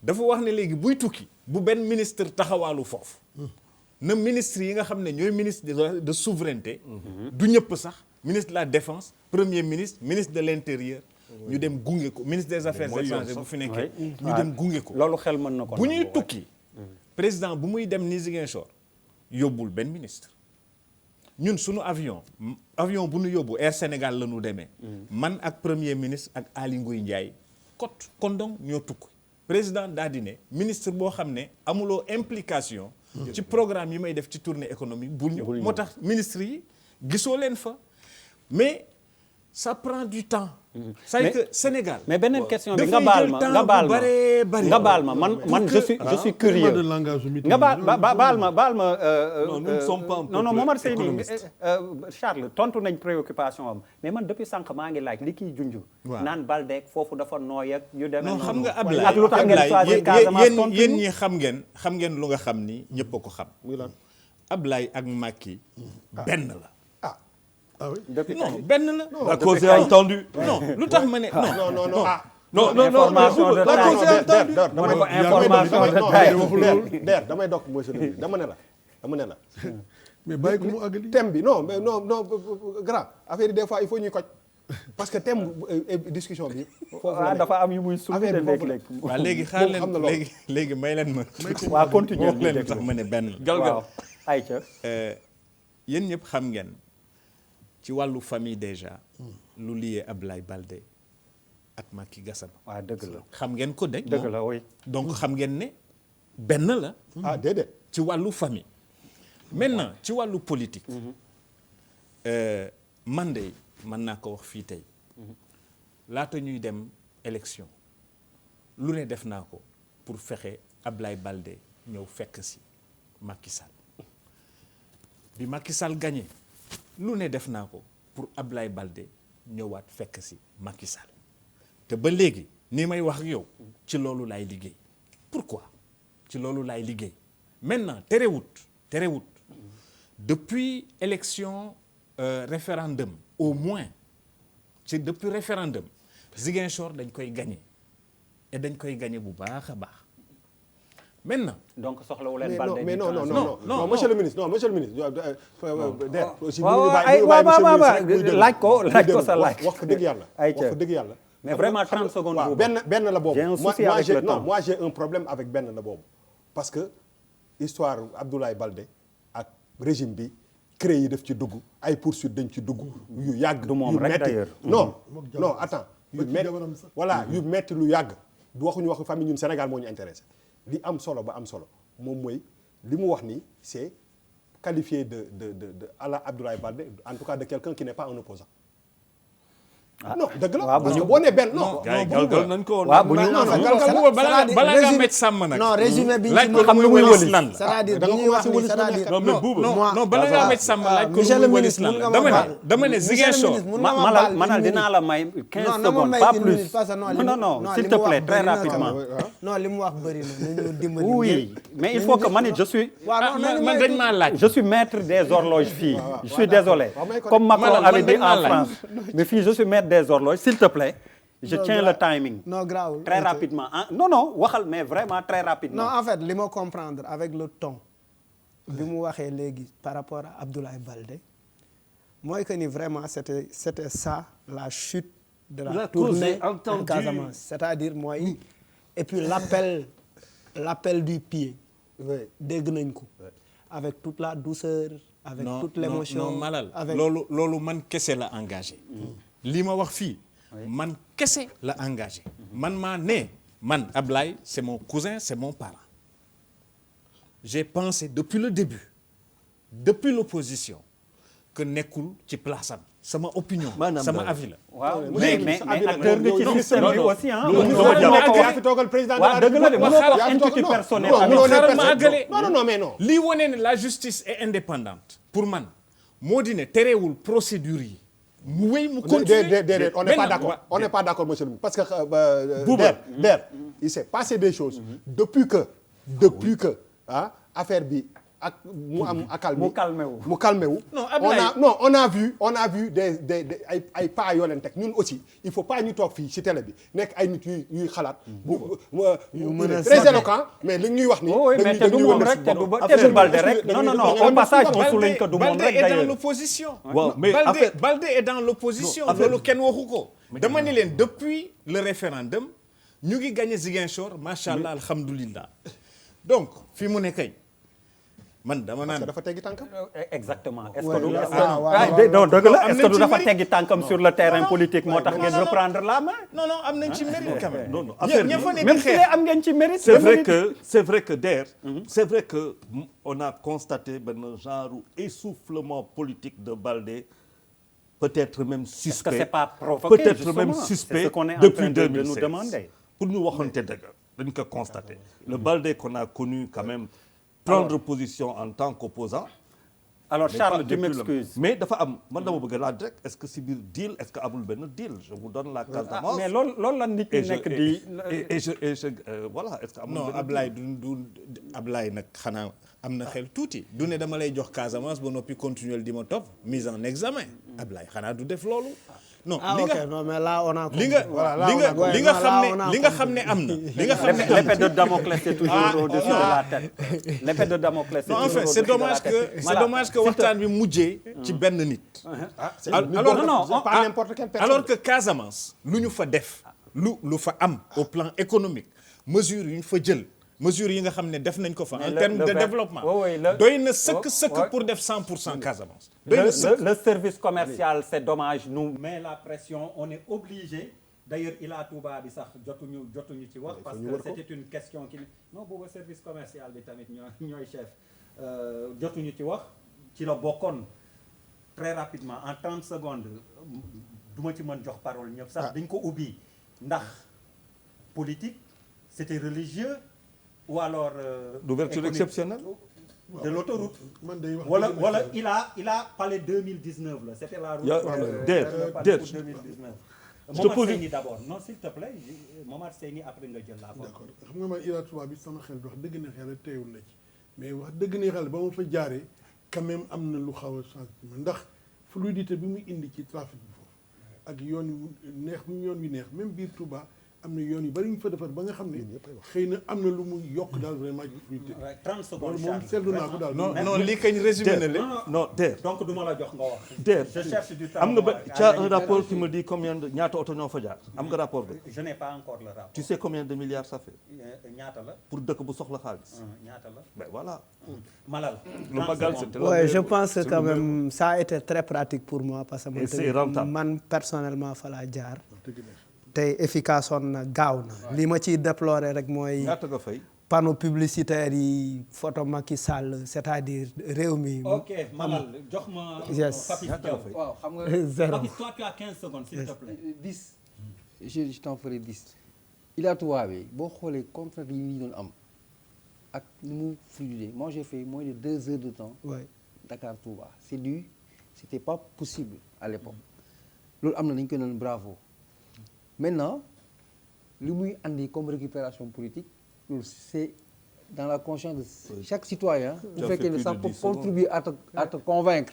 dafa wax ne léegi buy tukki bu benn ministre taxawaalu foofu na ministre yi nga xam ne ñooy ministre de souveraineté du ñëpp sax ministre de la défense premier ministre ministre de l'intérieur ñu dem gunge ko ministre des affaires étrangères bu fi nekkee ñu dem gunge ko loolu xel mën na ko bu ñuy tukki président bu muy dem ni Ziguinchor yóbbul benn ministre ñun suñu avion bu ñu yóbbu Air Sénégal la ñu demee man ak premier ministre ak Aly Ngouille Ndiaye kon donc ñoo tukki président daa di ne ministre boo xam ne amuloo implication ci programme yi may def ci tournée économique bul ñëw moo tax ministre yi gisoo leen fa mais ça prend du temps c'est que Sénégal mais beneen question bi nga baal ma man je suis curieux nga baal ma non Momar Seyni Charles tontu nañ préoccupation am mais man depuis sànq maa ngi laaj li kiy junj naan Balde foofu dafa nooy ak yu demee non xam nga Ablaye ak lu tax ngeen choisir Casamance yéen ñi xam ngeen lu nga xam ni ñëpp a ko xam Ablaye ak Macky benn la ah oui non benn la. La cause est entendue. non lu tax ma ne non. information de taille damay dokk monsieur le ministre dama ne la. mais bàyyi ko mu àggali. thème bi non grand affaire yi des fois il faut ñuy koj parce que thème discussion bi. foofu dafa am yu muy soulever léeg-léeg. waaw léegi xaar leen léegi may leen ma. waaw continuer wax leen tax ma ne benn la. galgal ayca. yéen ñëpp xam ngeen. ci wàllu famille déjà lu lié Ablaye Balde ak Macky Gassama. waaw dëgg la xam ngeen ko dëgg la oui. donc xam ngeen ne benn la. déedéet ci wàllu famille. maintenant ci wàllu politique. man de mën naa ko wax fii tey laata ñuy dem élection lu ne def naa ko pour fexe Ablaye Balde ñëw fekk si Macky Sall bi Macky Sall gagné. lu ne def naa ko pour Ablaye Balde ñëwaat fekk si Macky Sall te ba léegi ni may wax ak yow ci loolu laay liggéey pourquoi ci loolu laay liggéey maintenant terewut depuis élection référendum au moins ci depuis référendum Ziguinchor dañ koy gagné et dañ koy gagné bu baax a baax maintenant. donc soxlawu leen mais Balde mais non non di non non monsieur le ministre non monsieur le ministre der aussi waaw laaj ko sa laaj wax fa dëgg yàlla wax fa dëgg yàlla mais vraiment 30 secondes waaw boobu benn la boobu j'ai un souci avec le temps. moi j'ai un problème avec benn la boobu parce que histoire Abdoulaye Balde ak régime bi créé yi def ci dugg ay poursuites dañ ci dugg yu yàgg du moom yu rek metti d'ailleurs. non non attends yu Ba ci metti jabaram sax. voilà yu metti lu yàgg du waxuñu waxu famille ñun Sénégal moo ñu intéressé li am solo ba am solo moom mooy li mu wax ni c'est qualifié de à la Abdoulaye Balde en tout cas de quelqu'un qui n'est pas un opposant non dëgg la waaw bu parce que ñu- boo nee benn non gars yi galgal nañ ko woon. waaw bu ñu non Buuba balaa ngaa mecc sàmm nag. non résumé bi laaj ko xam lu lu muy muy wëlis wëlis. lan la. c'est-à-dire da bu nga ñuy wax commencé ni wëlis c'est-à-dire non mais Buuba. non bala ngaa mecc sàmm laaj ko lu monsieur muy le wëlis ministre lan mun la. nga ma baal. dama ne Monsieur le Ziguinchor. ministre, mun nga ma baal manal une dinaa minute. la may 15 non na ma secondes may pas une plus minute parce que non li non mu- non non, s'il li te mu wax plaît très bëri na rapidement non li mu wax bëri na nañu dimbali. oui mais il faut que man je suis waaw non nañu man may dañ maa laaj. je suis maître des horloges fii je suis désolé comme Macron Man avait dit dañ maa en laaj. France mais fii je suis maître des horloges s'il te plaît je Non, tiens le timing non grawul très rapidement ah non non waxal mais vraiment très rapidement non en fait li ma comprendre avec le ton bi mu waxee léegi par rapport à Abdoulaye Balde mooy que ni vraiment c'était ça la chute de la La tournée cause est en entendue. Casamance c'est-à-dire mooy et puis l'appel du pied dégg nañ ko avec toute la douceur avec toute l'émotion non Malal avec loolu man kese la engagé. li ma wax fii man kese la engagé. man maa ne man Ablaye c'est mon cousin c'est mon parent. j'ai pensé depuis le début depuis l'opposition que nekkul ci place am sama opinion. Maanaam sama daal. avis la. waaw léegi mais sa avis la acteur nga ci non, système non, bi non. aussi ah yaa fi toogal président de la waaw dëgg la de République. mënoo ko wax yaa fi institut toogal- personnel non, avec mënoo ne xaaral ma personne- àggale. non non mais non lii wane ne la justice est indépendante pour man moo di ne terewul procédure yi mu wéy mu continuer. déedéet on n'est pas Maintenant, d'accord on n'est pas d'accord monsieur le ministre parce que Bouba. Der il s'est passé des choses depuis que ah affaire bi ak mu am accalmie mu calmé wu Non, Ablaye- on a vu des ay pas yoo leen teg ñun aussi il faut pas ñu toog fii ci télé bi nekk ay nit yuy xalaat mën a très éloquent mais li ñuy wax ni oui mais te du moom rek te du Balde rek non non non au passage mosul lañ ko du moom Balde rek est dans d'ailleurs l'opposition. waaw mais Balde, affaire Balde est dans l'opposition. Non, affaire- loolu kenn waxu ko. dama ni leen depuis le référendum ñu ngi gagné Ziguinchor macha allah alhamdulillah donc fi mu ne kay man dama parce que naan. dafa teggi tànkam exactement est-ce Ouais, que du là, est-ce ah, waaw, que waaw. non dëgg la Am est-ce que nañ du ci dafa mérite. teggi tànkam sur le terrain politique moo tax ngeen non, non. reprendre la main non am nañ ci mérite quand même. non non affaire ña fa bi ne même di si xeex. am ngeen ci mérite c'est vrai que Der c'est vrai que on a constaté benn genre essoufflement politique de Balde peut-être même est-ce que suspect c'est pas provoqué peut-être justement même c'est suspect ce qu'on est en depuis train de 2016 nous demander pour ñu waxante dëgg dañ ko constater le Balde qu'on a connu quand même prendre position en tant qu'opposant alors mais Charles pas tu depuis m'excuses mais dafa am man dama bëgg a laaj rek est-ce que si biir deal est-ce que amul benn deal je vous donne la Casamance mais loolu la nit ñi nekk di voilà est-ce que amul non benn Ablaye du Ablaye nag xanaa am na xel tuuti du ne dama lay jox Casamance ba noppi continuer di ma topp mise en examen Ablaye xanaa du def loolu. non ah li ok nga non mais là on a li nga voilà, là, li on nga a compris. li nga Non, xam là, ne on a li nga compris. xam ne am na li nga xam ne am l'épée na. de Damoclès c'est toujours au-dessus de la tête l'épée de Damoclès c'est non en toujours fait c'est au-dessus de la dommage tête. que c'est Voilà. dommage que waxtaan bi mujjee ci benn nit. alors non pas n'importe quelle personne alors que Casamance lu ñu fa def lu fa am au plan économique mesures yu ñu fa jël mesures yi nga xam ne def nañ ko fa en termes de développement doy na sëkk pour def 100% Casamance doy na sëkk le service commercial c'est dommage nous met la pression on est obligé d'ailleurs Ila Touba bi sax jotuñu ci wax parce que c'était une question qui non booba service commercial bi tamit ñooy chef jotuñu ci wax ci la bokkoon très rapidement en 30 secondes duma ci mën jox parole ñëpp sax dañ ko ubbi ndax politique c'était religieux ou alors d'ouverture économique. exceptionnelle de l'autoroute man day wax wala il a parlé 2019 là c'était la route Der, pour 2019 je te Momar pose- Seyni d'abord non s'il te plaît Momar Seyni après nga jël la parole. d'accord xam nga man Ila Touba bi sama xel wax dëgg na xel teewul na ci mais wax dëgg na xel ba ma fa jaaree quand même am na lu xaw a changement ndax fluidité bi mu indi ci trafic bi foofu ak yoon wi neex bi yoon wi neex même biir Touba am na yoon yu bari ñu fa defar ba nga xam ne xëy na am na lu mu yokk daal vraiment ci 30 secondes loolu moom seetlu naa ko daal. non lii kañ résumé na le non Der donc du ma la jox nga wax. Der je cherche du temps. am nga ba tu as un rapport qui me dit combien de ñaata oto ñoo fa jaar am nga rapport bi. je n'ai pas encore le rapport. Tu sais combien de milliards ça fait ñaata la. pour dëkk bu soxla xaalis. ñaata la. Ben voilà. Malal. Le Magal c'était Ouais, je pense que quand même ça a été très pratique pour moi parce que Et c'est rentable. man personnellement fa laa jaar tey efficace woon na gaaw na li ma ciy déplorer rek mooy ñaata nga fay. panneau publicitaire yi photo Macky Sall c'est-à-dire réew mi. ok Malal jox ma. Yes. Papis ñaata nga Diaw. fay. waaw xam nga zéro. Papis toi tu as 15 secondes s'il te plaît. 10 je t'en ferai 10 Ila Touba bi boo xoolee contrat yi ñu doon am ak ni mu fluide moi j'ai fait moins de 2 heures de temps Ouais. Dakar Touba c'était pas possible à l'époque loolu am na dañu koy naan bravo maintenant li muy andi comme récupération politique loolu c'est dans la conscience de chaque citoyen bu fekkee ne ça peut contribuer à te convaincre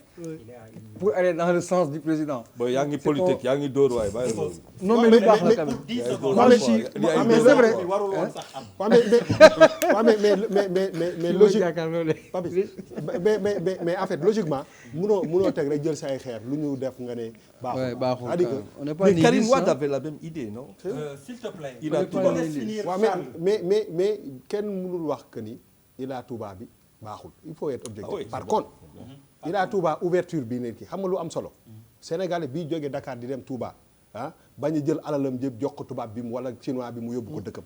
pour aller dans le sens du président. Bon yaa ngi politique yaa ngi dóor waaye bàyyi loolu. non mais lu baax la quand même. 10 secondes. mais si mais c'est vrai warul woon sax am. waaw mais logique Papi mais en fait logiquement munoo teg rek jël say xeer lu ñu def nga ne baaxul. baaxul c'est-à-dire que on n'est pas Mais Karim nihiliste, Wade hein. avait la même idée non. S'il te plaît. Il a Je tout te laisse donné. finir, waaw Charles. mais kenn mënul wax que ni Ila Touba bi baaxul il faut être objectif. Ah oui, par c'est contre Ila Touba ouverture bi nekk xam nga lu am solo. Sénégalais bii jógee Dakar di dem Touba ah bañ a jël alalam jëpp jox ko tubaab bi mu wala chinois bi mu yóbbu ko dëkkam.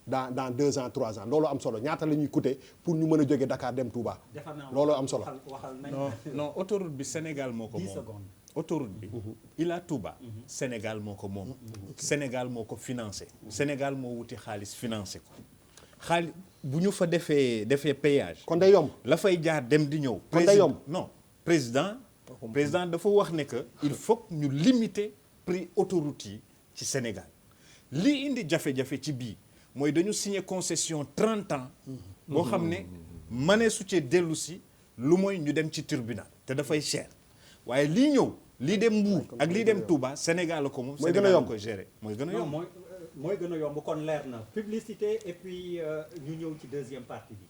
dans 2 ans 3 ans loolu am solo ñaata la ñuy coûter pour ñu mën a jógee Dakar dem Touba. loolu am solo. waxal nañ. non autoroute bi Sénégal moo ko 10 moom secondes. autoroute bi Ila Touba Sénégal moo ko moom Sénégal moo ko financé Sénégal moo wuti xaalis financé ko xaalis bu ñu fa defee péage kon day yomb. la fay jaar dem di ñëw Kon day yomb. non président dafa wax ne que il faut que ñu limiter prix autoroute yi ci Sénégal li indi jafe-jafe ci bii mooy dañu signé concession 30 ans boo xam ne mënee su cee dellu si lu mooy ñu dem ci tribunal te dafay cher waaye lii ñëw lii dem Mbour ak lii dem Touba Sénégal la ko moom Mooy gën a Sénégal la yomb. ko gérer mooy gën a non yomb mooy gën a yomb kon leer na publicité et puis ñu ñëw ci deuxième partie bi.